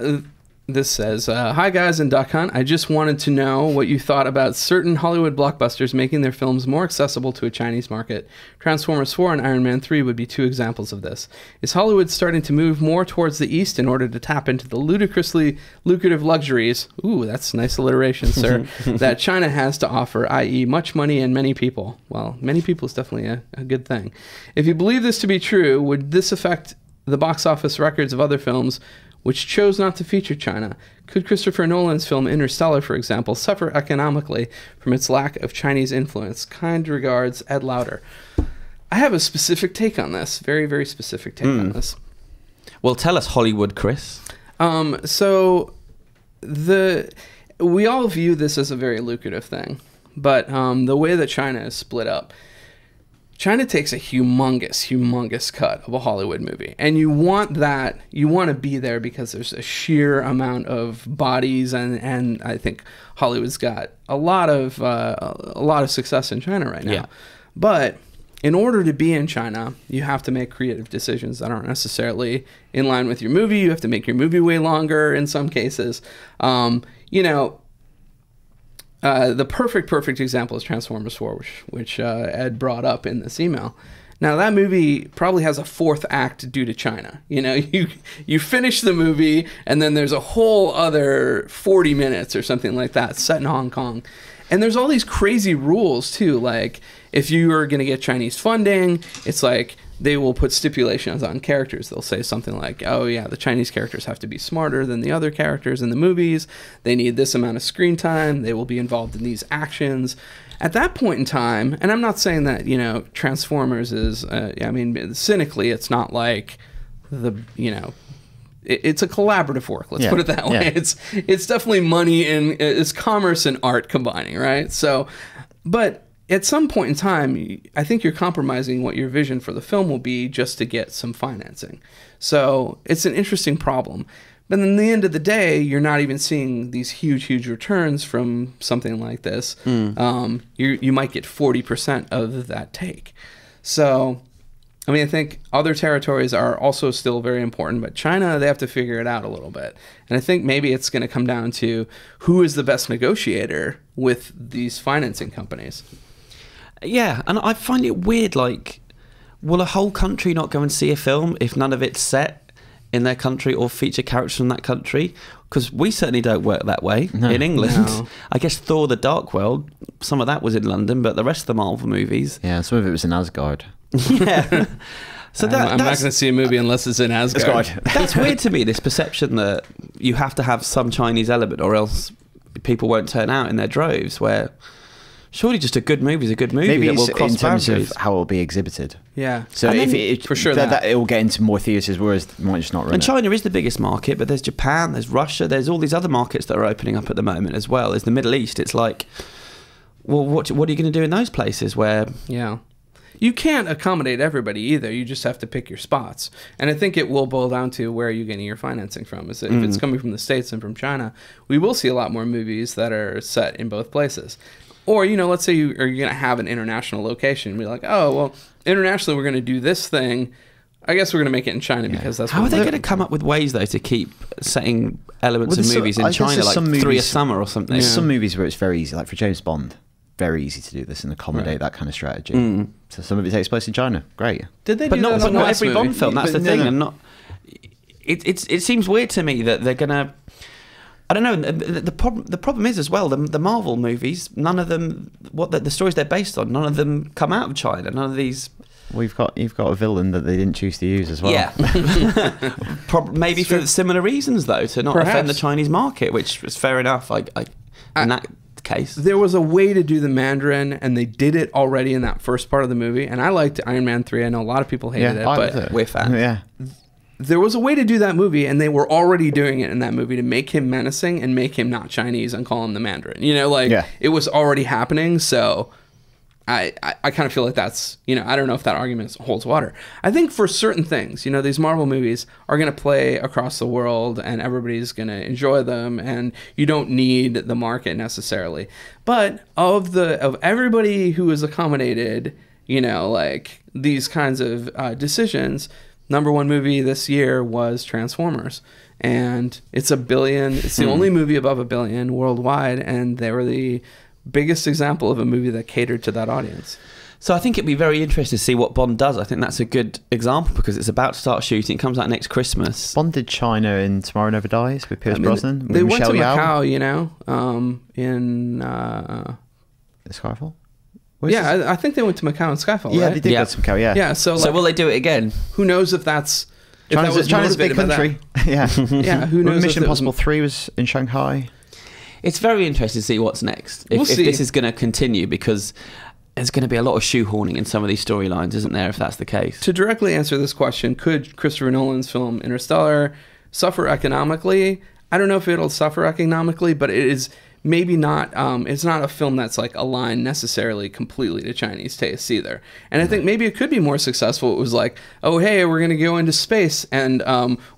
C: this says, hi guys and Duck Hunt. I just wanted to know what you thought about certain Hollywood blockbusters making their films more accessible to a Chinese market. Transformers 4 and Iron Man 3 would be two examples of this. Is Hollywood starting to move more towards the East in order to tap into the ludicrously lucrative luxuries, ooh, that's nice alliteration, sir, that China has to offer, i.e. much money and many people? Well, many people is definitely a good thing. If you believe this to be true, would this affect the box office records of other films which chose not to feature China? Could Christopher Nolan's film Interstellar, for example, suffer economically from its lack of Chinese influence? Kind regards, Ed Lauder. I have a specific take on this. Very, very specific take on this.
A: Well, tell us, Hollywood, Chris.
C: So we all view this as a very lucrative thing, but the way that China is split up, China takes a humongous cut of a Hollywood movie, and you want to be there because there's a sheer amount of bodies, and I think Hollywood's got a lot of success in China right now. Yeah. But in order to be in China, you have to make creative decisions that aren't necessarily in line with your movie. You have to make your movie way longer in some cases. The perfect example is Transformers 4, which Ed brought up in this email. Now, that movie probably has a fourth act due to China. You know, you finish the movie, and then there's a whole other 40 minutes or something like that set in Hong Kong. And there's all these crazy rules, too. Like, if you are going to get Chinese funding, it's like they will put stipulations on characters. They'll say something like, oh yeah, the Chinese characters have to be smarter than the other characters in the movies. They need this amount of screen time. They will be involved in these actions. At that point in time, and I'm not saying that, Transformers is, cynically, it's not like it's a collaborative work. Let's put it that way. Yeah. It's definitely money and it's commerce and art combining, right? So, but at some point in time, I think you're compromising what your vision for the film will be just to get some financing. So it's an interesting problem. But in the end of the day, you're not even seeing these huge returns from something like this. You might get 40% of that take. So, I think other territories are also still very important, but China, they have to figure it out a little bit. And I think maybe it's going to come down to who is the best negotiator with these financing companies.
A: Yeah, and I find it weird, like, will a whole country not go and see a film if none of it's set in their country or feature characters from that country? Because we certainly don't work that way in England. No. I guess Thor: The Dark World, some of that was in London, but the rest of the Marvel movies...
B: Yeah, some of it was in Asgard.
A: Yeah. So
C: I'm not going to see a movie unless it's in Asgard.
A: That's weird to me, this perception that you have to have some Chinese element or else people won't turn out in their droves, where... Surely just a good movie is a good movie.
B: Maybe
A: that will
B: it's
A: cross
B: in terms
A: boundaries.
B: of how it will be exhibited.
C: Yeah.
B: So
C: for sure that
B: it will get into more theatres, whereas it might just not run.
A: And China is the biggest market, but there's Japan, there's Russia, there's all these other markets that are opening up at the moment as well. There's the Middle East. It's like, well, what are you going to do in those places where...
C: Yeah. You can't accommodate everybody either. You just have to pick your spots. And I think it will boil down to where are you getting your financing from. If it's coming from the States and from China, we will see a lot more movies that are set in both places. Or, let's say you're going to have an international location. Be like, oh, well, internationally we're going to do this thing. I guess we're going to make it in China because that's...
A: How are they going to come up with ways, though, to keep setting elements of movies in China, like Three a Summer or something?
B: There's some movies where it's very easy, like for James Bond, very easy to do this and accommodate that kind of strategy. So some of it takes place in China. Great.
C: Did they?
A: But not every Bond film. That's the thing. And not. It seems weird to me that they're gonna... I don't know. The problem is as well, the Marvel movies, none of them, the stories they're based on, none of them come out of China. None of these...
B: you've got a villain that they didn't choose to use as well.
A: Yeah, maybe for similar reasons though, to not offend the Chinese market, which was fair enough. In that case,
C: there was a way to do the Mandarin, and they did it already in that first part of the movie. And I liked Iron Man 3. I know a lot of people hated it, but
A: we're fans.
B: Yeah.
C: There was a way to do that movie, and they were already doing it in that movie to make him menacing and make him not Chinese and call him the Mandarin. It was already happening. So I kind of feel like that's, I don't know if that argument holds water. I think for certain things, these Marvel movies are going to play across the world and everybody's going to enjoy them, and you don't need the market necessarily. But of everybody who is accommodated, these kinds of decisions, number one movie this year was Transformers, and it's $1 billion. It's the only movie above $1 billion worldwide, and they were the biggest example of a movie that catered to that audience.
A: So I think it'd be very interesting to see what Bond does. I think that's a good example because it's about to start shooting. It comes out next Christmas.
B: Bond did China in Tomorrow Never Dies with Pierce Brosnan.
C: They went to Macau, in
B: Skyfall.
C: I think they went to Macau and Skyfall.
B: Yeah,
C: right?
B: they did go to Macau. Yeah.
C: Yeah. So
A: will they do it again?
C: Who knows if that's
B: China's a big country. Yeah.
C: Yeah. Who knows?
B: Mission Impossible 3 was in Shanghai.
A: It's very interesting to see what's next. If this is going to continue, because there's going to be a lot of shoehorning in some of these storylines, isn't there, if that's the case?
C: To directly answer this question, could Christopher Nolan's film Interstellar suffer economically? I don't know if it'll suffer economically, but it is maybe not. It's not a film that's aligned necessarily completely to Chinese tastes either. And I think maybe it could be more successful. It was oh hey, we're going to go into space, and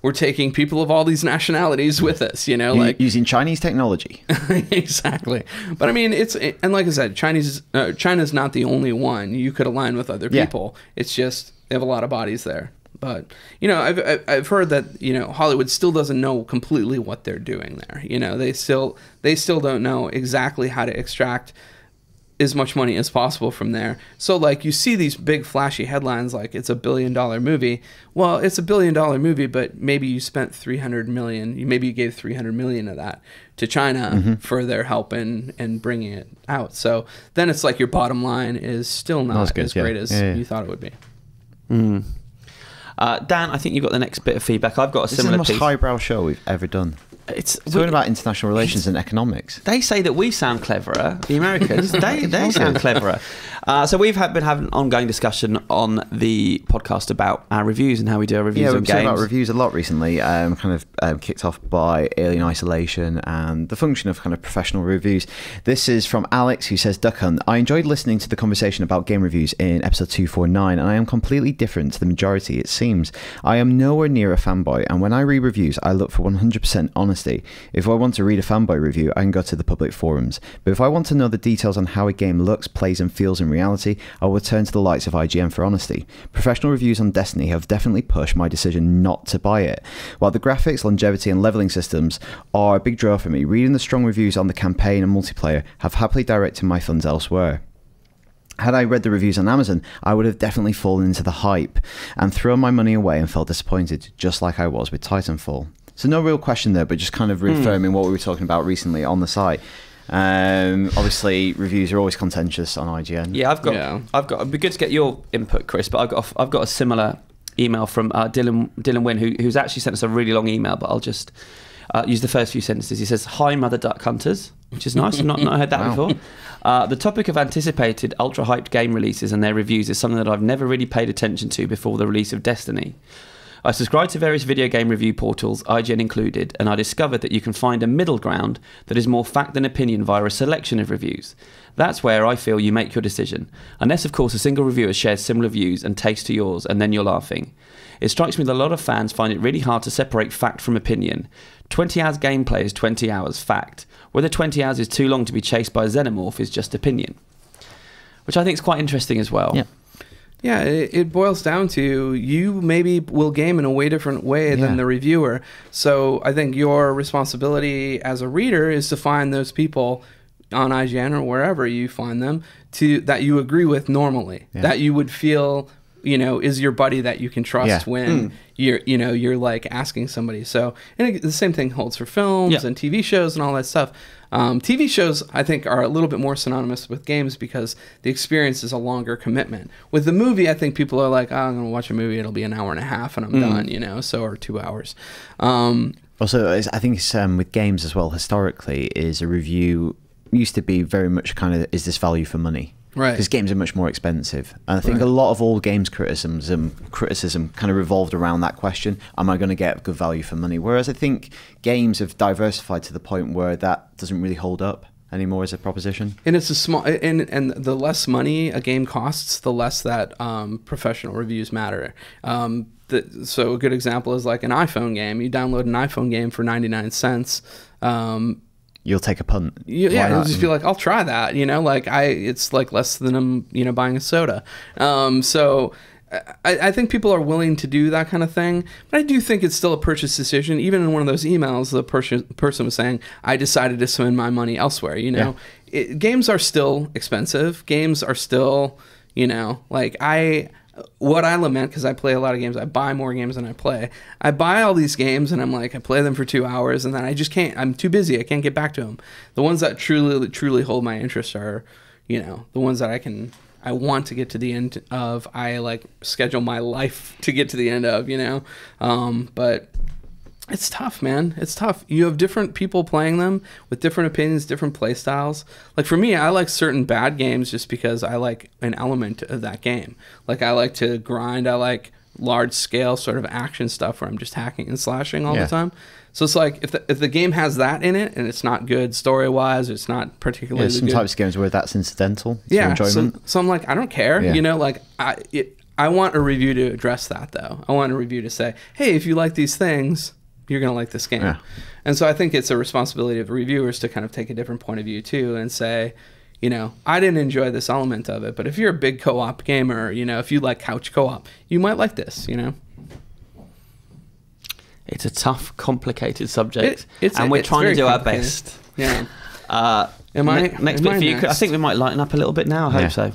C: we're taking people of all these nationalities with us.
B: Using Chinese technology.
C: Exactly. But I mean, and like I said, China's not the only one. You could align with other people. It's just they have a lot of bodies there. But I've heard that Hollywood still doesn't know completely what they're doing there. They still don't know exactly how to extract as much money as possible from there. So you see these big flashy headlines it's $1 billion movie. Well, it's $1 billion movie, but maybe you spent $300 million. Maybe you gave $300 million of that to China for their help in bringing it out. So then it's your bottom line is still not as great as you thought it would be.
A: Mm. Dan, I think you've got the next bit of feedback. I've got a similar piece.
B: This is the most highbrow show we've ever done. It's talking about international relations and economics.
A: They say that we sound cleverer. The Americans, they sound cleverer. So we've been having an ongoing discussion on the podcast about our reviews and how we do our reviews of games.
B: Yeah, we've talked about reviews a lot recently. Kicked off by Alien Isolation and the function of professional reviews. This is from Alex, who says, Duck Hunt, I enjoyed listening to the conversation about game reviews in episode 249, and I am completely different to the majority, it seems. I am nowhere near a fanboy, and when I read reviews, I look for 100% honesty. If I want to read a fanboy review, I can go to the public forums. But if I want to know the details on how a game looks, plays, and feels in reality, I will turn to the likes of IGN for honesty. Professional reviews on Destiny have definitely pushed my decision not to buy it. While the graphics, longevity, and leveling systems are a big draw for me, reading the strong reviews on the campaign and multiplayer have happily directed my funds elsewhere. Had I read the reviews on Amazon, I would have definitely fallen into the hype and thrown my money away and felt disappointed, just like I was with Titanfall. So no real question there, but just reaffirming what we were talking about recently on the site. Obviously, reviews are always contentious on IGN.
A: Yeah, I've got. It'd be good to get your input, Chris. But I've got a similar email from Dylan Wynn, who's actually sent us a really long email. But I'll just use the first few sentences. He says, "Hi, Mother Duck Hunters," which is nice. I've not heard that before. The topic of anticipated ultra-hyped game releases and their reviews is something that I've never really paid attention to before the release of Destiny. I subscribe to various video game review portals, IGN included, and I discovered that you can find a middle ground that is more fact than opinion via a selection of reviews. That's where I feel you make your decision. Unless, of course, a single reviewer shares similar views and taste to yours, and then you're laughing. It strikes me that a lot of fans find it really hard to separate fact from opinion. 20 hours gameplay is 20 hours fact. Whether 20 hours is too long to be chased by a xenomorph is just opinion. Which I think is quite interesting as well.
B: Yeah.
C: Yeah, it boils down to you maybe will game in a way different way than the reviewer. So I think your responsibility as a reader is to find those people on IGN or wherever you find them that you agree with normally, that you would feel is your buddy that you can trust when you're like asking somebody. So, and the same thing holds for films and TV shows and all that stuff. TV shows, I think, are a little bit more synonymous with games because the experience is a longer commitment. With the movie, I think people are like, I'm going to watch a movie, it'll be an hour and a half and I'm done, or 2 hours.
B: Also, I think it's with games as well, historically, is a review used to be very much kind of, is this value for money?
C: Right.
B: Because games are much more expensive. And I think a lot of all games criticism kind of revolved around that question, am I going to get good value for money? Whereas I think games have diversified to the point where that doesn't really hold up anymore as a proposition.
C: And it's a small, and the less money a game costs, the less that professional reviews matter. So a good example is like an iPhone game. You download an iPhone game for 99 cents.
B: You'll take a punt.
C: You'll just be like, I'll try that. It's like less than buying a soda. So I think people are willing to do that kind of thing, but I do think it's still a purchase decision. Even in one of those emails, the person was saying, I decided to spend my money elsewhere. Games are still expensive. Games are still, what I lament, because I play a lot of games, I buy more games than I play. I buy all these games and I'm like, I play them for 2 hours and then I just can't, I'm too busy, I can't get back to them. The ones that truly hold my interest are, the ones that I want to get to the end of. I like schedule my life to get to the end of, but it's tough, man. It's tough. You have different people playing them with different opinions, different play styles. Like for me, I like certain bad games just because I like an element of that game. Like I like to grind. I like large scale sort of action stuff where I'm just hacking and slashing all the time. So it's like if the game has that in it and it's not good story wise, it's not particularly
B: some
C: good.
B: types of games where that's incidental to enjoyment.
C: So I'm like, I don't care. I want a review to address that though. I want a review to say, hey, if you like these things, you're going to like this game. Yeah. And so I think it's a responsibility of reviewers to kind of take a different point of view too and say, I didn't enjoy this element of it, but if you're a big co-op gamer, if you like couch co-op, you might like this,
A: It's a tough, complicated subject, and we're trying to do our best.
C: Yeah.
A: Next bit for you. I think we might lighten up a little bit now. I hope so.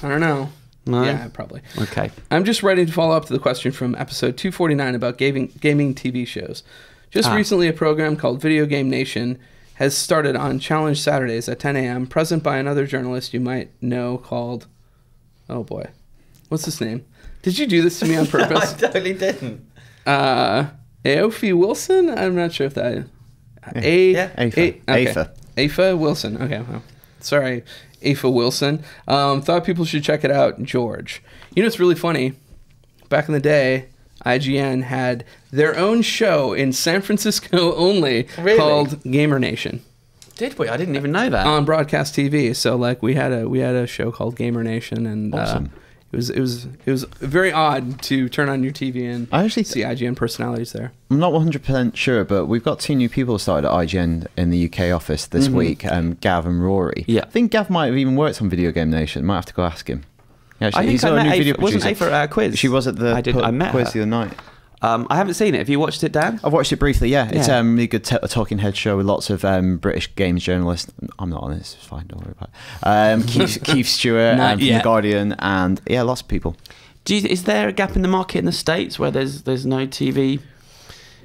C: I don't know.
A: No?
C: Yeah, probably.
A: Okay.
C: I'm just ready to follow up to the question from episode 249 about gaming TV shows. Just recently, a program called Video Game Nation has started on Challenge Saturdays at 10 a.m., present by another journalist you might know called... Oh, boy. What's his name? Did you do this to me on purpose?
A: No, I totally didn't.
C: Aofi Wilson? I'm not sure if that... Aofa Wilson. Okay, well, sorry, Aofa Wilson. Thought people should check it out. George. It's really funny. Back in the day, IGN had their own show in San Francisco only called Gamer Nation.
A: Did we? I didn't even know that.
C: On broadcast TV. So like we had a show called Gamer Nation, and
B: awesome.
C: It was very odd to turn on your TV and see IGN personalities there.
B: I'm not 100% sure, but we've got 2 new people started at IGN in the UK office this week, Gav and Rory.
A: Yeah.
B: I think Gav might have even worked on Video Game Nation. Might have to go ask him. Yeah,
A: I think I met Aoife. Wasn't Aoife at a quiz?
B: She was at the quiz the other night.
A: I haven't seen it. Have you watched it, Dan?
B: I've watched it briefly, yeah. It's a really good talking head show with lots of British games journalists. I'm not on it, it's fine, don't worry about it. Keith Stewart from The Guardian, and lots of people.
A: Is there a gap in the market in the States where there's no TV?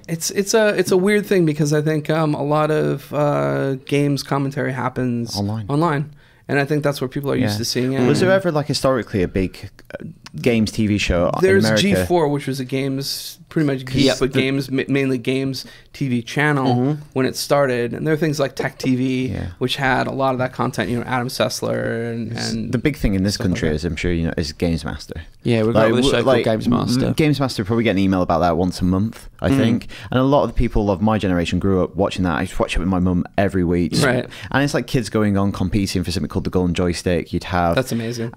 C: It's a weird thing because I think a lot of games commentary happens online. And I think that's where people are used to seeing it.
B: Was there ever, historically, a big games TV show in America?
C: There's G4, which was a games, pretty much geeks, but games, mainly games TV channel when it started. And there are things like Tech TV, which had a lot of that content, Adam Sessler and
B: the big thing in this country, as I'm sure you know, is Games Master.
A: Yeah, we've got a show called Games Master.
B: Games Master probably get an email about that once a month, I think. And a lot of the people of my generation grew up watching that. I used to watch it with my mum every week.
C: Right.
B: And it's like kids going on competing for something called the Golden Joystick. You'd have...
C: That's amazing.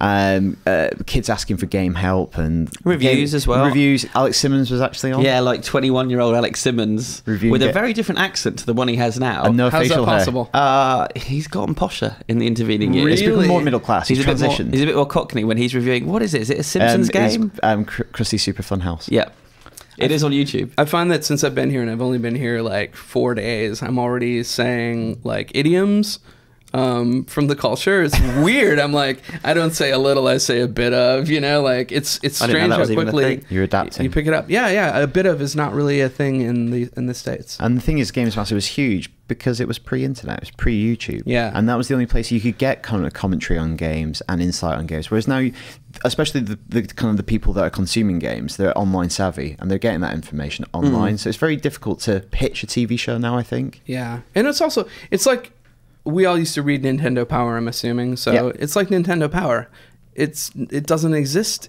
B: Kids asking for game help and...
A: Reviews as well.
B: Reviews. Alex Simmons was actually on.
A: Yeah, like 21-year-old Alex Simmons with a very different accent to the one he has now.
B: And no
C: How's
B: facial
C: that possible?
B: hair.
A: He's gotten posher in the intervening years.
B: He's become more middle class. He's transitioned.
A: He's a bit more cockney when he's reviewing... What is it? Is it a Simpsons game?
B: Krusty Super Fun House.
A: Yeah. It is on YouTube.
C: I find that since I've been here, and I've only been here like 4 days, I'm already saying like idioms from the culture. It's weird. I'm like, I don't say a little, I say a bit of, you know, like it's strange how quickly
B: you're adapting.
C: You pick it up. Yeah. A bit of is not really a thing in the States.
B: And the thing is, Games Master was huge because it was pre-internet, it was pre-YouTube.
C: Yeah.
B: And that was the only place you could get kind of commentary on games and insight on games. Whereas now, especially the kind of the people that are consuming games, they're online savvy and they're getting that information online. So it's very difficult to pitch a TV show now, I think.
C: Yeah. And it's like we all used to read Nintendo Power, I'm assuming. So it's like Nintendo Power. It doesn't exist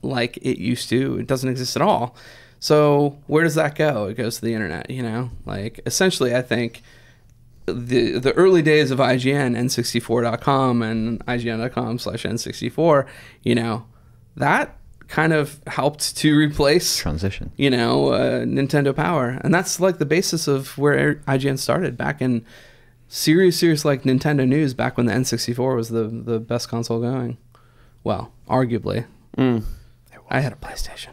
C: like it used to. It doesn't exist at all. So where does that go? It goes to the internet, you know? Like, essentially, I think the early days of IGN, N64.com and IGN.com/N64, you know, that kind of helped to replace...
B: Transition.
C: You know, Nintendo Power. And that's, like, the basis of where IGN started back in serious, like, Nintendo news back when the N64 was the best console going. Well, arguably. I had a PlayStation.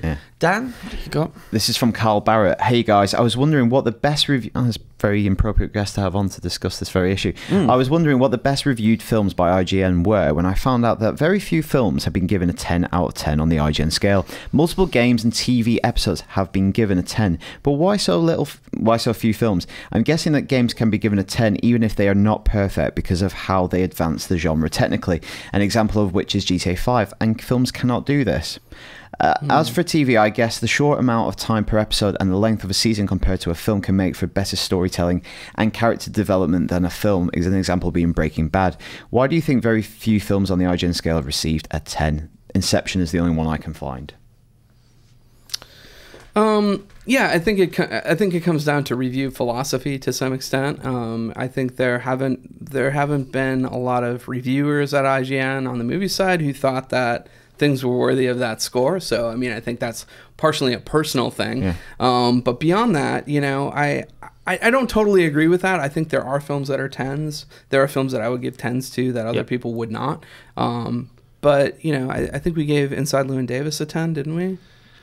B: Yeah.
A: Dan, what do you got?
B: This is from Carl Barrett. Hey guys, I was wondering what the best review... Oh, that's a very inappropriate guest to have on to discuss this very issue. I was wondering what the best reviewed films by IGN were when I found out that very few films have been given a 10 out of 10 on the IGN scale. Multiple games and TV episodes have been given a 10, but why so few films? I'm guessing that games can be given a 10 even if they are not perfect because of how they advance the genre technically, an example of which is GTA 5, and films cannot do this. As for TV, I guess the short amount of time per episode and the length of a season compared to a film can make for better storytelling and character development than a film, is an example being Breaking Bad. Why do you think very few films on the IGN scale have received a 10? Inception is the only one I can find.
C: Yeah, I think it comes down to review philosophy to some extent. I think there haven't been a lot of reviewers at IGN on the movie side who thought that things were worthy of that score. So, I mean, I think that's partially a personal thing. Yeah. But beyond that, you know, I don't totally agree with that. I think there are films that are 10s. There are films that I would give 10s to that other people would not. But, you know, I think we gave Inside Llewyn Davis a 10, didn't we?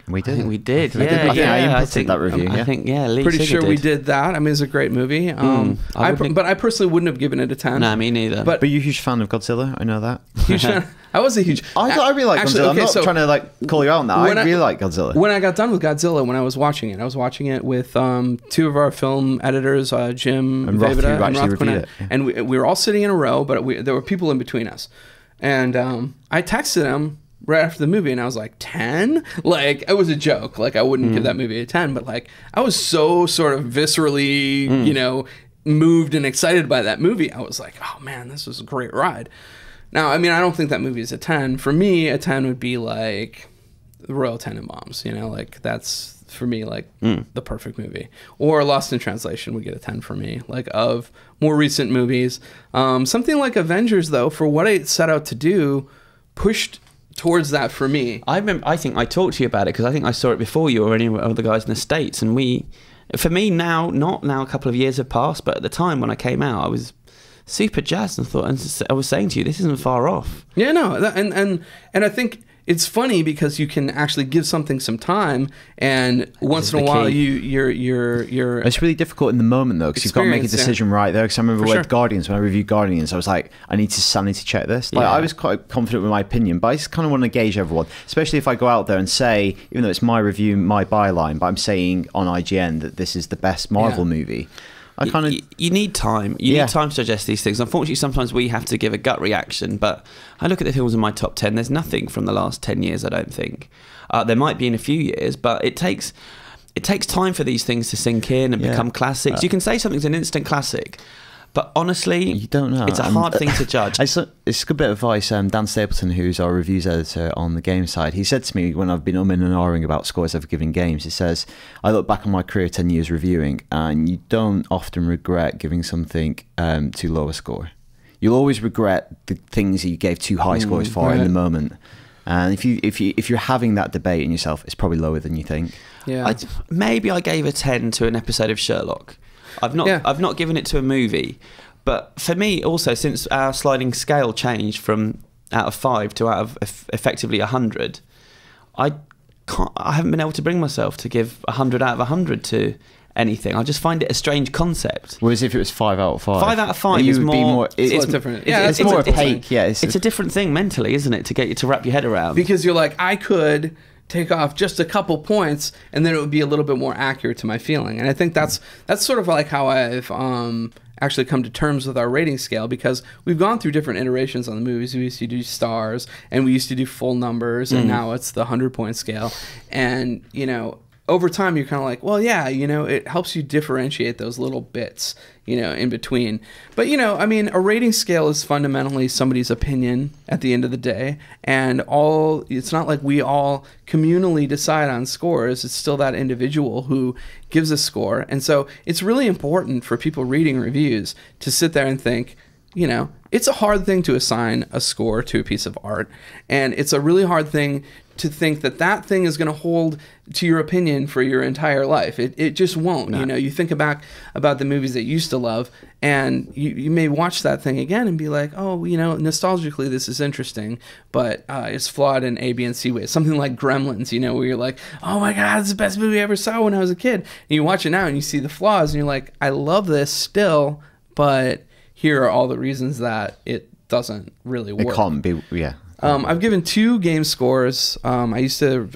B: We did.
A: I think we did.
B: I inputted that review.
A: I think, Lee
C: pretty
A: Singer
C: sure we did that. I mean, it's a great movie. But I personally wouldn't have given it a 10.
A: Nah, me neither.
B: But you're a huge fan of Godzilla. I know that.
C: Huge fan. I was a huge...
B: I really like Godzilla. I'm not trying to like call you out on that. I really like Godzilla.
C: When I got done with Godzilla, when I was watching it with two of our film editors, Jim and Vavida and Roth Quinette. Yeah. And we were all sitting in a row, but there were people in between us. And I texted him right after the movie, and I was like, 10? Like, it was a joke. Like, I wouldn't give that movie a 10, but like, I was so sort of viscerally, you know, moved and excited by that movie. I was like, oh man, this was a great ride. Now, I mean, I don't think that movie is a 10. For me, a 10 would be like the Royal Tenenbaums, you know, like that's for me like the perfect movie. Or Lost in Translation would get a 10 for me, like of more recent movies. Something like Avengers, though, for what it set out to do, pushed towards that for me.
A: I think I talked to you about it because I think I saw it before you or any other guys in the States, and for me now, not now, a couple of years have passed, but at the time when I came out, I was super jazzed and thought, and I was saying to you, this isn't far off.
C: Yeah, no, and I think it's funny because you can actually give something some time, and once in a while you're.
B: It's really difficult in the moment though, because you've got to make a decision right there. Because I remember with Guardians, when I reviewed Guardians, I was like, I need to check this. Like, I was quite confident with my opinion, but I just kind of want to gauge everyone, especially if I go out there and say, even though it's my review, my byline, but I'm saying on IGN that this is the best Marvel movie.
A: You need time. You need time to digest these things. Unfortunately, sometimes we have to give a gut reaction, but I look at the films in my top 10. There's nothing from the last 10 years, I don't think. There might be in a few years, but it takes time for these things to sink in and become classics. You can say something's an instant classic, but honestly,
B: you don't know.
A: It's a hard thing to judge.
B: It's a good bit of advice. Dan Stapleton, who's our reviews editor on the game side, he said to me when I've been umming and ahhing about scores I've given games, he says, I look back on my career 10 years reviewing, and you don't often regret giving something too low a score. You'll always regret the things you gave too high scores for in the moment. And if you're having that debate in yourself, it's probably lower than you think.
C: Yeah.
A: Maybe I gave a 10 to an episode of Sherlock. I've not given it to a movie, but for me also, since our sliding scale changed from out of 5 to out of effectively 100, I haven't been able to bring myself to give 100 out of 100 to anything. I just find it a strange concept.
B: Whereas if it was 5 out of 5.
A: 5 out of 5 is more...
C: It's different.
B: Yeah, it's more opaque.
A: It's a different thing mentally, isn't it, to get you to wrap your head around?
C: Because you're like, I could take off just a couple points and then it would be a little bit more accurate to my feeling. And I think that's sort of like how I've actually come to terms with our rating scale, because we've gone through different iterations on the movies. We used to do stars and we used to do full numbers, and now it's the 100-point scale. And, you know, over time, you're kind of like, well, yeah, you know, it helps you differentiate those little bits, you know, in between. But, you know, I mean, a rating scale is fundamentally somebody's opinion at the end of the day. And it's not like we all communally decide on scores. It's still that individual who gives a score. And so it's really important for people reading reviews to sit there and think, you know, it's a hard thing to assign a score to a piece of art. And it's a really hard thing to think that that thing is going to hold to your opinion for your entire life. It just won't. No. You know, you think back about the movies that you used to love, and you may watch that thing again and be like, oh, you know, nostalgically this is interesting, but it's flawed in A, B, and C ways. Something like Gremlins, you know, where you're like, oh my God, it's the best movie I ever saw when I was a kid. And you watch it now and you see the flaws and you're like, I love this still, but here are all the reasons that it doesn't really work.
B: It can't be, yeah.
C: I've given 2 game scores. I used to,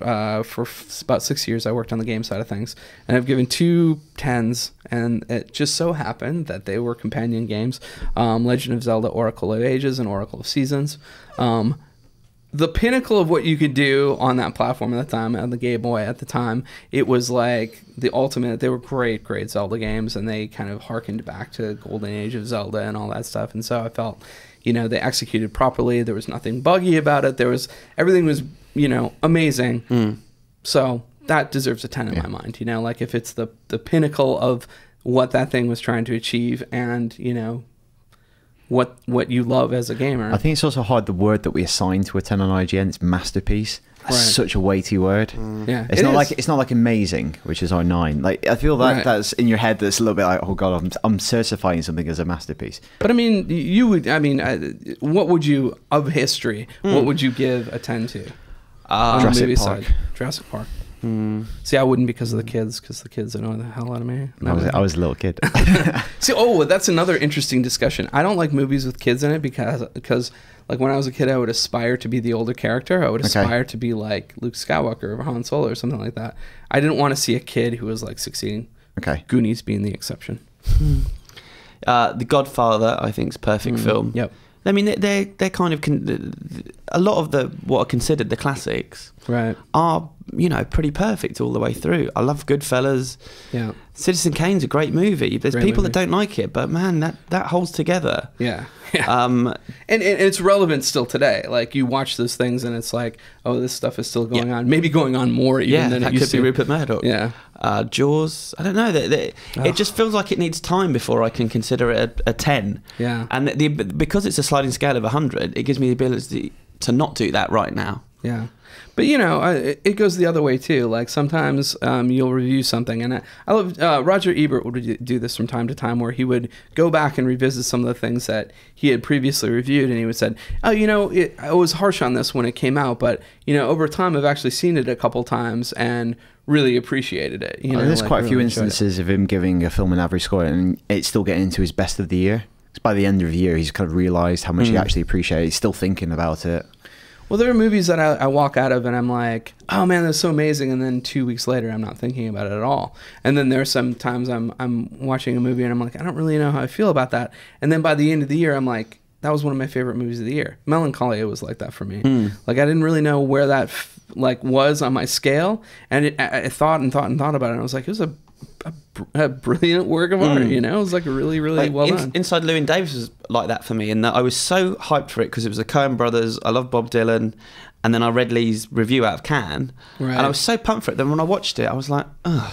C: for about 6 years, I worked on the game side of things, and I've given 2 10s, and it just so happened that they were companion games, Legend of Zelda, Oracle of Ages, and Oracle of Seasons. The pinnacle of what you could do on that platform at the time, on the Game Boy at the time, it was like the ultimate. They were great Zelda games, and they kind of harkened back to Golden Age of Zelda and all that stuff, and so I felt, you know, they executed properly. There was nothing buggy about it. Everything was, you know, amazing. So that deserves a 10 in my mind. You know, like if it's the pinnacle of what that thing was trying to achieve, and, you know, what you love as a gamer.
B: I think it's also hard, the word that we assign to a 10 on IGN. It's masterpiece. That's such a weighty word.
C: Yeah,
B: it's not like amazing, which is our 9. Like, I feel that that's in your head. That's a little bit like, oh God, I'm certifying something as a masterpiece.
C: But I mean, what would you, of history, what would you give a 10 to?
B: Jurassic Park.
C: Jurassic Park. See, I wouldn't because of the kids annoy the hell out of me.
B: I was a little kid.
C: See, that's another interesting discussion. I don't like movies with kids in it because like when I was a kid, I would aspire to be the older character. I would aspire to be like Luke Skywalker or Han Solo or something like that. I didn't want to see a kid who was like succeeding.
B: Okay.
C: Goonies being the exception.
A: The Godfather, I think, is a perfect film.
C: Yep.
A: I mean, they're kind of a lot of what are considered the classics, are, you know, pretty perfect all the way through. I love Goodfellas.
C: Yeah,
A: Citizen Kane's a great movie. There's people that don't like it, but man, that holds together.
C: Yeah. And it's relevant still today. Like, you watch those things and it's like, oh, this stuff is still going on. Maybe going on more even than it used to.
A: Could be Rupert Murdoch.
C: Yeah.
A: Jaws, I don't know. It just feels like it needs time before I can consider it a 10.
C: Yeah.
A: And because it's a sliding scale of 100, it gives me the ability to not do that right now.
C: Yeah. But, you know, it goes the other way, too. Like, sometimes you'll review something. And I love Roger Ebert would do this from time to time, where he would go back and revisit some of the things that he had previously reviewed. And he would say, oh, you know, I was harsh on this when it came out. But, you know, over time, I've actually seen it a couple times and really appreciated it. You know,
B: there's quite a few instances of him giving a film an average score and it's still getting into his best of the year. Because by the end of the year, he's kind of realised how much he actually appreciated it. He's still thinking about it.
C: Well, there are movies that I walk out of and I'm like, oh man, that's so amazing. And then 2 weeks later, I'm not thinking about it at all. And then there are some times I'm watching a movie and I'm like, I don't really know how I feel about that. And then by the end of the year, I'm like, that was one of my favorite movies of the year. Melancholia was like that for me. Like, I didn't really know where that was on my scale. And I thought about it. And I was like, it was a brilliant work of art, you know? It was like really, really well done.
A: Inside Llewyn Davis was like that for me, in that I was so hyped for it because it was the Coen brothers. I love Bob Dylan, and then I read Lee's review out of Cannes, and I was so pumped for it. Then when I watched it, I was like, ugh,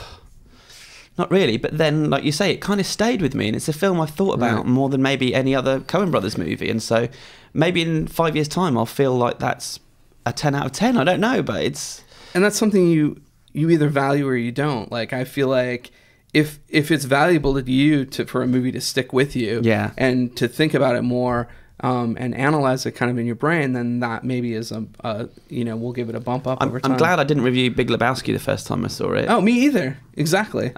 A: not really. But then, like you say, it kind of stayed with me, and it's a film I've thought about more than maybe any other Coen brothers movie. And so maybe in 5 years' time, I'll feel like that's a 10 out of 10. I don't know, but it's...
C: And that's something you either value or you don't. Like, I feel like if it's valuable to you for a movie to stick with you, and to think about it more, and analyze it kind of in your brain, then that maybe is we'll give it a bump up over time.
A: I'm glad I didn't review Big Lebowski the first time I saw it.
C: Oh, me either. Exactly.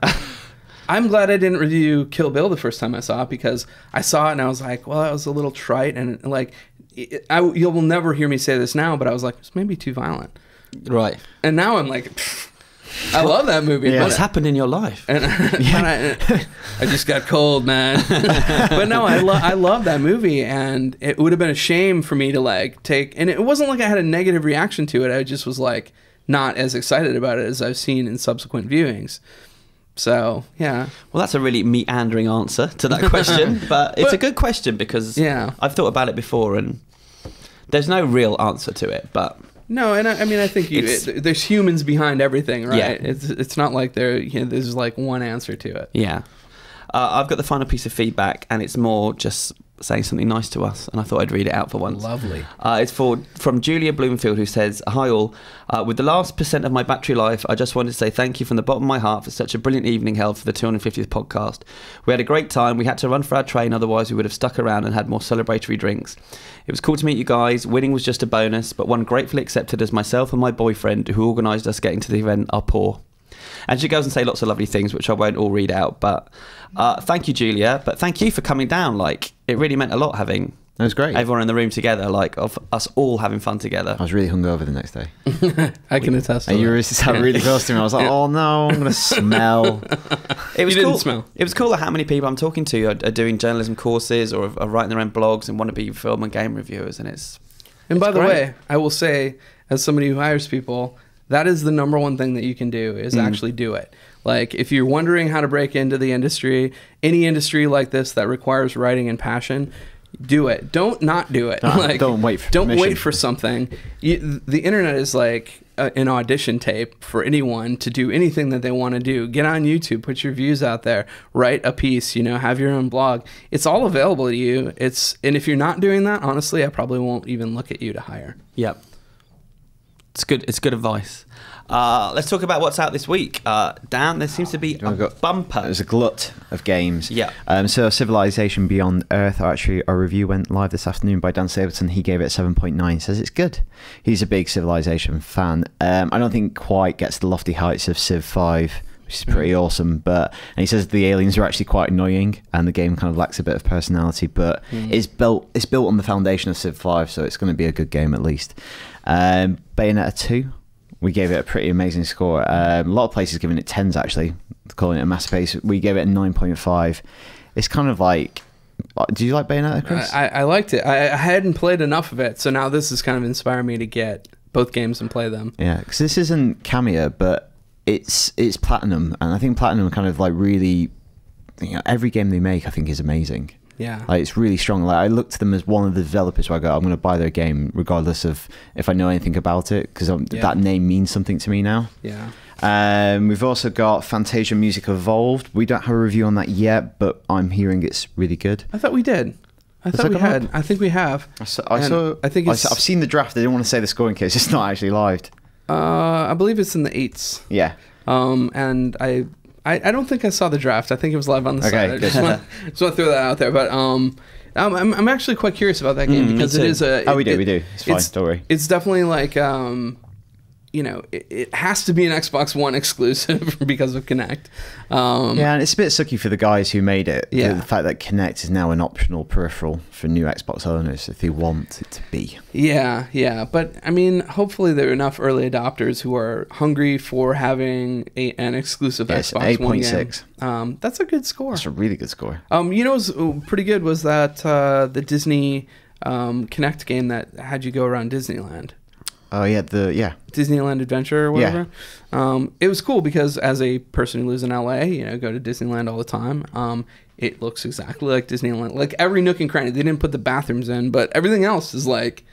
C: I'm glad I didn't review Kill Bill the first time I saw it, because I saw it and I was like, well, that was a little trite, and like, you will never hear me say this now, but I was like, it's maybe too violent.
A: Right.
C: And now I'm like, I love that movie.
A: What's happened in your life?
C: And I just got cold, man. But no, I love that movie, and it would have been a shame for me to like take. And it wasn't like I had a negative reaction to it. I just was like not as excited about it as I've seen in subsequent viewings. So yeah.
A: Well, that's a really meandering answer to that question, but it's a good question, because I've thought about it before, and there's no real answer to it, but.
C: No, and I mean, I think there's humans behind everything, right? Yeah. It's not like there's like one answer to it.
A: Yeah. I've got the final piece of feedback, and it's more just saying something nice to us, and I thought I'd read it out for once.
C: Lovely.
A: It's from Julia Bloomfield, who says, "Hi all, with the last % of my battery life, I just wanted to say thank you from the bottom of my heart for such a brilliant evening held for the 250th podcast. We had a great time. We had to run for our train, otherwise we would have stuck around and had more celebratory drinks. It was cool to meet you guys. Winning was just a bonus, but one gratefully accepted, as myself and my boyfriend, who organised us getting to the event, are poor." And she goes and say lots of lovely things, which I won't all read out. But thank you, Julia. But thank you for coming down. Like, it really meant a lot having
B: That was great.
A: Everyone in the room together, like of us all having fun together.
B: I was really hungover the next day.
C: I can attest to
B: that.
C: And
B: you were sat really close to me. I was like, oh no, I'm going to smell.
A: It was
C: you
A: cool.
C: Didn't smell.
A: It was cool how many people I'm talking to are doing journalism courses or are writing their own blogs and want to be film and game reviewers. And
C: by the way, I will say, as somebody who hires people, that is the number one thing that you can do is actually do it. Like, if you're wondering how to break into the industry, any industry like this that requires writing and passion, do it. Don't not do it.
B: Don't wait for
C: Don't wait for something. The internet is like an audition tape for anyone to do anything that they want to do. Get on YouTube, put your views out there, write a piece, have your own blog. It's all available to you. And if you're not doing that, honestly, I probably won't even look at you to hire.
A: Yep. It's good. It's good advice. Let's talk about what's out this week. Dan, there seems to be a bumper.
B: There's a glut of games.
A: Yeah.
B: So Civilization Beyond Earth, actually, our review went live this afternoon by Dan Stapleton. He gave it 7.9. Says it's good. He's a big Civilization fan. I don't think quite gets the lofty heights of Civ 5, which is pretty awesome. And he says the aliens are actually quite annoying, and the game kind of lacks a bit of personality. But it's built on the foundation of Civ 5, so it's going to be a good game at least. Bayonetta 2. We gave it a pretty amazing score. A lot of places giving it 10s, actually, calling it a masterpiece. We gave it a 9.5. It's kind of like... Do you like Bayonetta, Chris?
C: I liked it. I hadn't played enough of it, so now this has kind of inspired me to get both games and play them.
B: Yeah, because this isn't Kamiya, but it's Platinum, and I think Platinum kind of like really... every game they make, I think, is amazing.
C: Yeah,
B: like it's really strong. Like I look to them as one of the developers where I go, I'm going to buy their game regardless of if I know anything about it, because that name means something to me now.
C: Yeah.
B: We've also got Fantasia Music Evolved. We don't have a review on that yet, but I'm hearing it's really good.
C: I thought we did. I thought we had. I think we have.
B: I've seen the draft. I didn't want to say the score in case it's not actually live. I
C: believe it's in the 8s.
B: Yeah.
C: And I don't think I saw the draft. I think it was live on the side. I just want to throw that out there. But I'm actually quite curious about that game because it is a...
B: we do. It's fine. Don't worry.
C: It's definitely like... it has to be an Xbox One exclusive because of Kinect.
B: Yeah, and it's a bit sucky for the guys who made it.
C: Yeah.
B: The fact that Kinect is now an optional peripheral for new Xbox owners if they want it to be.
C: Yeah. But, I mean, hopefully there are enough early adopters who are hungry for having an exclusive Xbox One game.
B: 8.6.
C: That's a good score.
B: That's a really good score.
C: What's pretty good was that the Disney Kinect game that had you go around Disneyland.
B: Oh yeah,
C: Disneyland Adventure or whatever. Yeah. It was cool because as a person who lives in LA, go to Disneyland all the time. It looks exactly like Disneyland. Like every nook and cranny. They didn't put the bathrooms in, but everything else is like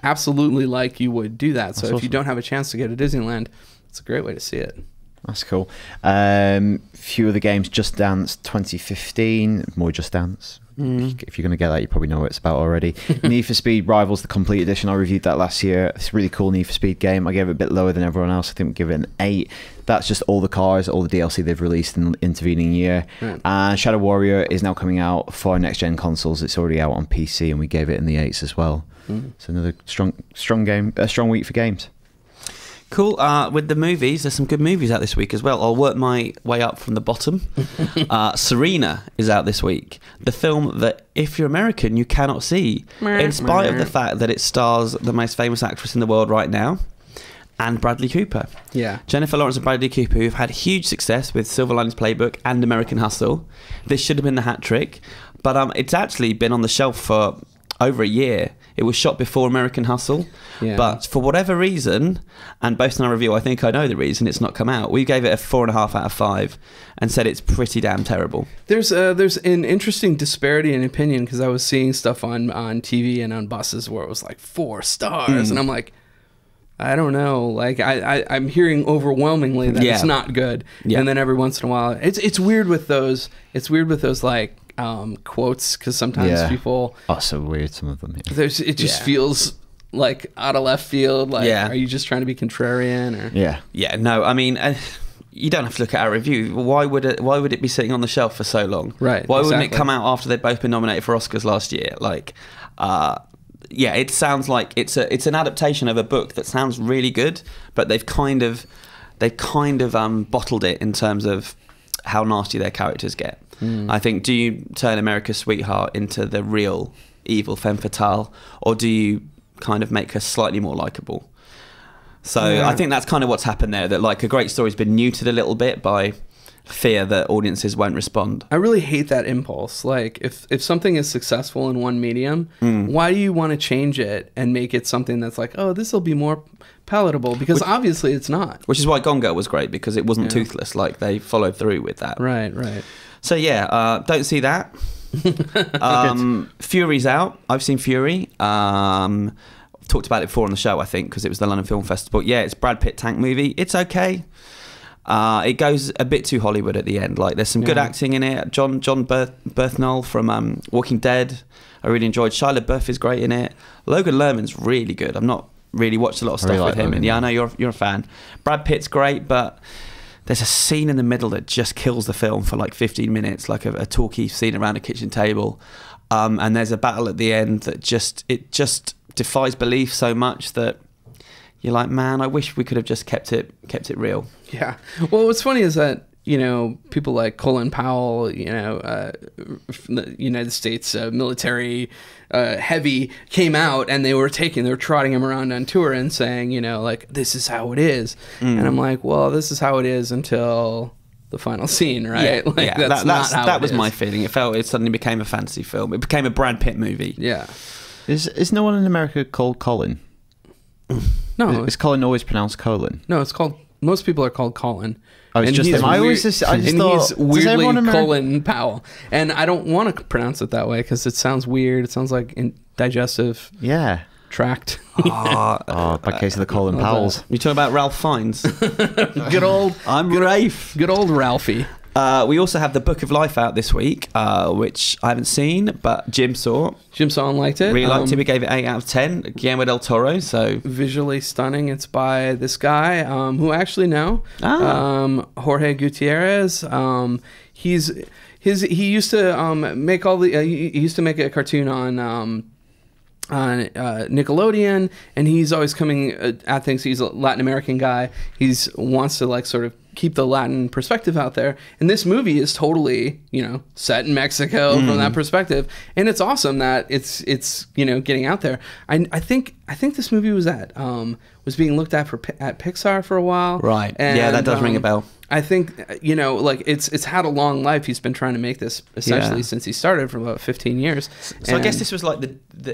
C: absolutely like you would do that. So if you don't have a chance to go to Disneyland, it's a great way to see it.
B: That's cool. Few of the games, Just Dance 2015, more Just Dance. If you're going to get that, you probably know what it's about already. Need for Speed Rivals, the complete edition. I reviewed that last year. It's a really cool Need for Speed game. I gave it a bit lower than everyone else. I think we give it an 8. That's just all the cars, all the DLC they've released in the intervening year. Right. And Shadow Warrior is now coming out for next-gen consoles. It's already out on PC, and we gave it in the 8s as well. So another strong game, a strong week for games.
A: Cool. With the movies, there's some good movies out this week as well. I'll work my way up from the bottom. Serena is out this week. The film that, if you're American, you cannot see, in spite of the fact that it stars the most famous actress in the world right now, and Bradley Cooper.
C: Yeah.
A: Jennifer Lawrence and Bradley Cooper, who've had huge success with Silver Linings Playbook and American Hustle. This should have been the hat trick, but it's actually been on the shelf for over a year. It was shot before American Hustle, but for whatever reason, and based on our review, I think I know the reason it's not come out. We gave it a 4.5 out of 5 and said it's pretty damn terrible.
C: There's an interesting disparity in opinion, because I was seeing stuff on TV and on buses where it was like 4 stars, and I'm like, I don't know. Like I'm hearing overwhelmingly that it's not good, and then every once in a while, it's weird with those. It's weird with those like quotes, because sometimes people
B: so weird, some of them.
C: It just feels like out of left field. Like, are you just trying to be contrarian? Or
A: No, I mean, you don't have to look at our review. Why would it be sitting on the shelf for so long?
C: Right.
A: Why wouldn't it come out after they'd both been nominated for Oscars last year? Like, it sounds like it's an adaptation of a book that sounds really good, but they've kind of bottled it in terms of how nasty their characters get. I think, do you turn America's Sweetheart into the real evil femme fatale, or do you kind of make her slightly more likable? So I think that's kind of what's happened there, that like a great story's been neutered a little bit by fear that audiences won't respond.
C: I really hate that impulse. Like, if something is successful in one medium, why do you want to change it and make it something that's like, oh, this will be more palatable? Because obviously it's not. Which
A: is why Gone Girl was great, because it wasn't toothless. Like, they followed through with that.
C: Right.
A: So don't see that. Fury's out. I've seen Fury. Talked about it before on the show, I think, because it was the London Film Festival. Yeah, it's Brad Pitt tank movie. It's okay. It goes a bit too Hollywood at the end. Like, there's some good acting in it. John Bernthal from Walking Dead, I really enjoyed. Shia LaBeouf is great in it. Logan Lerman's really good. I've not really watched a lot of stuff with him. And I know you're a fan. Brad Pitt's great, but there's a scene in the middle that just kills the film for like 15 minutes, like a talky scene around a kitchen table. And there's a battle at the end that just defies belief so much that you're like, man, I wish we could have just kept it real.
C: Yeah. Well, what's funny is that, people like Colin Powell, from the United States military heavy, came out and they were trotting him around on tour and saying, like, this is how it is. And I'm like, well, this is how it is until the final scene, right?
A: That was my feeling. It suddenly became a fantasy film. It became a Brad Pitt movie.
C: Yeah.
B: Is no one in America called Colin?
C: No.
B: Is Colin always pronounced Colin?
C: No, it's called, most people are called Colin.
B: Oh, it's just him.
C: He's weirdly Colin Powell. And I don't want to pronounce it that way because it sounds weird. It sounds like digestive tract.
B: By case of the Colin Powells.
A: You talking about Ralph Fiennes?
C: Good old Ralphie.
A: We also have The Book of Life out this week, which I haven't seen, but Jim saw.
C: Jim saw and liked it.
A: Really liked it. We gave it 8 out of 10. Guillermo del Toro. So
C: visually stunning. It's by this guy who I actually know, Jorge Gutierrez. He used to make he used to make a cartoon on Nickelodeon, and he's always coming at things. He's a Latin American guy. He wants to like sort of keep the Latin perspective out there, and this movie is totally set in Mexico from that perspective, and it's awesome that it's getting out there. I think this movie was being looked at at Pixar for a while,
A: right? And, that does ring a bell.
C: I think it's had a long life. He's been trying to make this essentially since he started for about 15 years.
A: So I guess this was like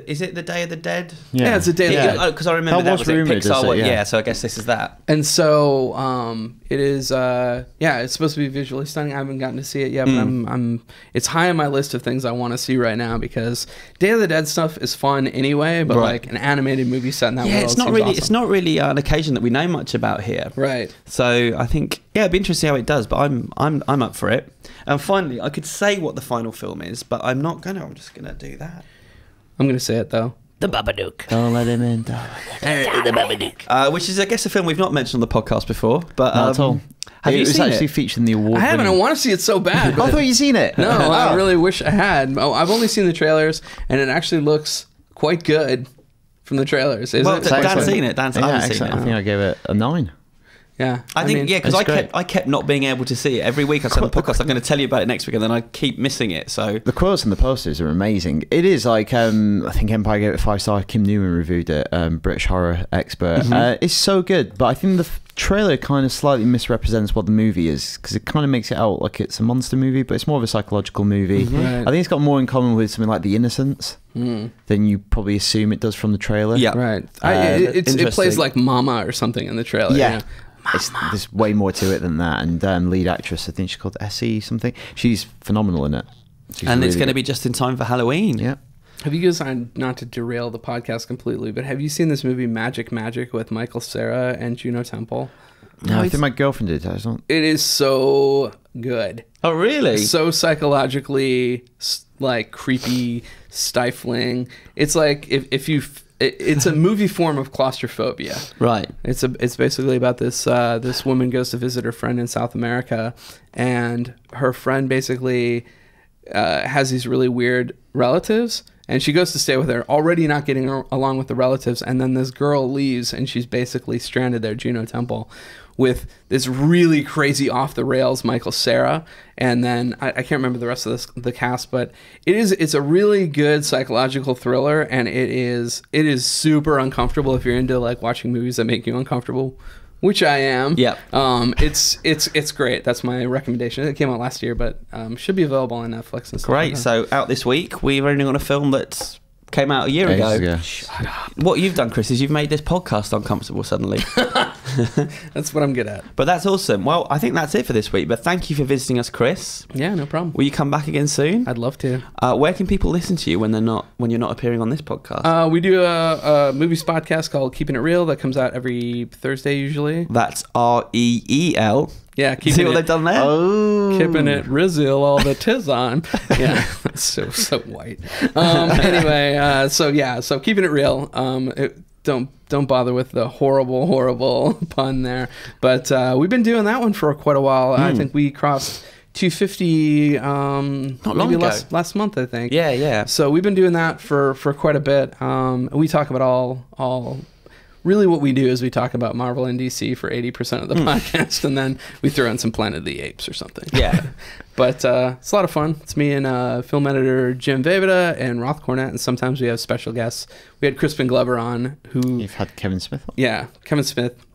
A: is it the Day of the Dead?
C: Yeah, it's the Day of the Dead.
A: Because I remember that was Pixar. So I guess this is that.
C: And so it is. It's supposed to be visually stunning. I haven't gotten to see it yet, but it's high on my list of things I want to see right now, because Day of the Dead stuff is fun anyway. But like an animated movie set in that world,
A: it's not really an occasion that we know much about here.
C: Right.
A: So I think it'd be interesting to see how it does, but I'm up for it. And finally, I could say what the final film is, but I'm not gonna. I'm just gonna do that.
C: I'm gonna say it though.
A: The Babadook.
B: Don't let him in.
A: The Babadook. Which is, I guess, a film we've not mentioned on the podcast before, but
B: not at all.
A: Have you seen it?
B: It was actually featured in the award.
C: I haven't. I want to see it so bad.
B: I thought you'd seen it.
C: No, I really wish I had. I've only seen the trailers, and it actually looks quite good from the trailers. Is
A: well,
C: it?
A: Dan's seen it. I haven't seen it.
B: I think I gave it a 9.
C: Yeah,
A: I think because I kept not being able to see it. Every week I said on the podcast I'm going to tell you about it next week, and then I keep missing it. So
B: the quotes and the posters are amazing. It is like I think Empire gave it 5-star. Kim Newman reviewed it, British horror expert. It's so good, but I think the trailer kind of slightly misrepresents what the movie is, because it kind of makes it out like it's a monster movie, but it's more of a psychological movie.
C: Right.
B: I think it's got more in common with something like The Innocents than you probably assume it does from the trailer.
C: Yeah, right. It plays like Mama or something in the trailer.
B: Yeah. There's way more to it than that, and lead actress, I think she's called Essie something. She's phenomenal in it.
A: And it's going to be just in time for Halloween.
B: Yeah.
C: Have you guys, not to derail the podcast completely, but have you seen this movie Magic with Michael Cera and Juno Temple?
B: No, I think my girlfriend did.
C: It is so good.
A: Oh, really?
C: So psychologically, like, creepy, stifling. It's like it's a movie form of claustrophobia.
A: Right.
C: It's basically about this woman goes to visit her friend in South America, and her friend basically has these really weird relatives, and she goes to stay with her, already not getting along with the relatives, and then this girl leaves, and she's basically stranded there, Juno Temple, with this really crazy off-the-rails Michael Cera, and then I can't remember the rest of the cast, but it's a really good psychological thriller, and it is super uncomfortable if you're into like watching movies that make you uncomfortable, which I am.
A: Yeah.
C: It's great. That's my recommendation. It came out last year, but should be available on Netflix and stuff.
A: Great. So out this week, we've only got a film that came out a year ago.
C: Shut up.
A: What you've done, Chris, is you've made this podcast uncomfortable suddenly.
C: That's what I'm good at.
A: But that's awesome. Well, I think that's it for this week. But thank you for visiting us, Chris.
C: Yeah, no problem.
A: Will you come back again soon?
C: I'd love to.
A: Where can people listen to you when you're not appearing on this podcast?
C: We do a movies podcast called Keeping It Real that comes out every Thursday usually.
A: That's REEL.
C: Yeah,
A: See what they've done there?
B: Oh,
C: Keeping it Rizil all the tiz on. Yeah, that's so white. Anyway, so Keeping It Real. Don't bother with the horrible pun there. But we've been doing that one for quite a while. I think we crossed 250
A: not long ago.
C: last month, I think.
A: Yeah.
C: So we've been doing that for quite a bit. We talk about all really what we do is we talk about Marvel and DC for 80% of the podcast, and then we throw in some Planet of the Apes or something.
A: Yeah.
C: But it's a lot of fun. It's me and film editor Jim Vavida and Roth Cornett, and sometimes we have special guests. We had Crispin Glover on, who...
B: You've had Kevin Smith on?
C: Yeah, Kevin Smith.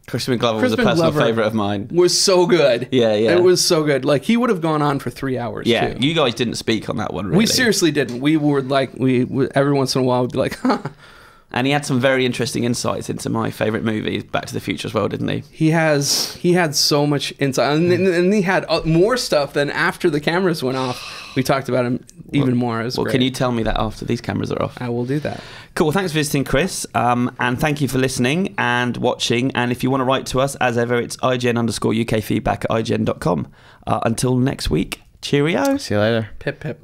A: Crispin Glover was a personal favourite of mine.
C: Was so good.
A: Yeah.
C: It was so good. Like, he would have gone on for 3 hours,
A: Yeah,
C: too.
A: you guys didn't speak on that one, really.
C: We seriously didn't. We were like, we every once in a while we'd be like, huh.
A: And he had some very interesting insights into my favourite movie, Back to the Future, as well, didn't he?
C: He had so much insight, and he had more stuff than after the cameras went off. We talked about him even more. It was great.
A: Can you tell me that after these cameras are off?
C: I will do that.
A: Cool. Thanks for visiting, Chris. And thank you for listening and watching. And if you want to write to us, as ever, it's IGN_UK feedback at IGN.com. Until next week, cheerio.
B: See you later.
C: Pip.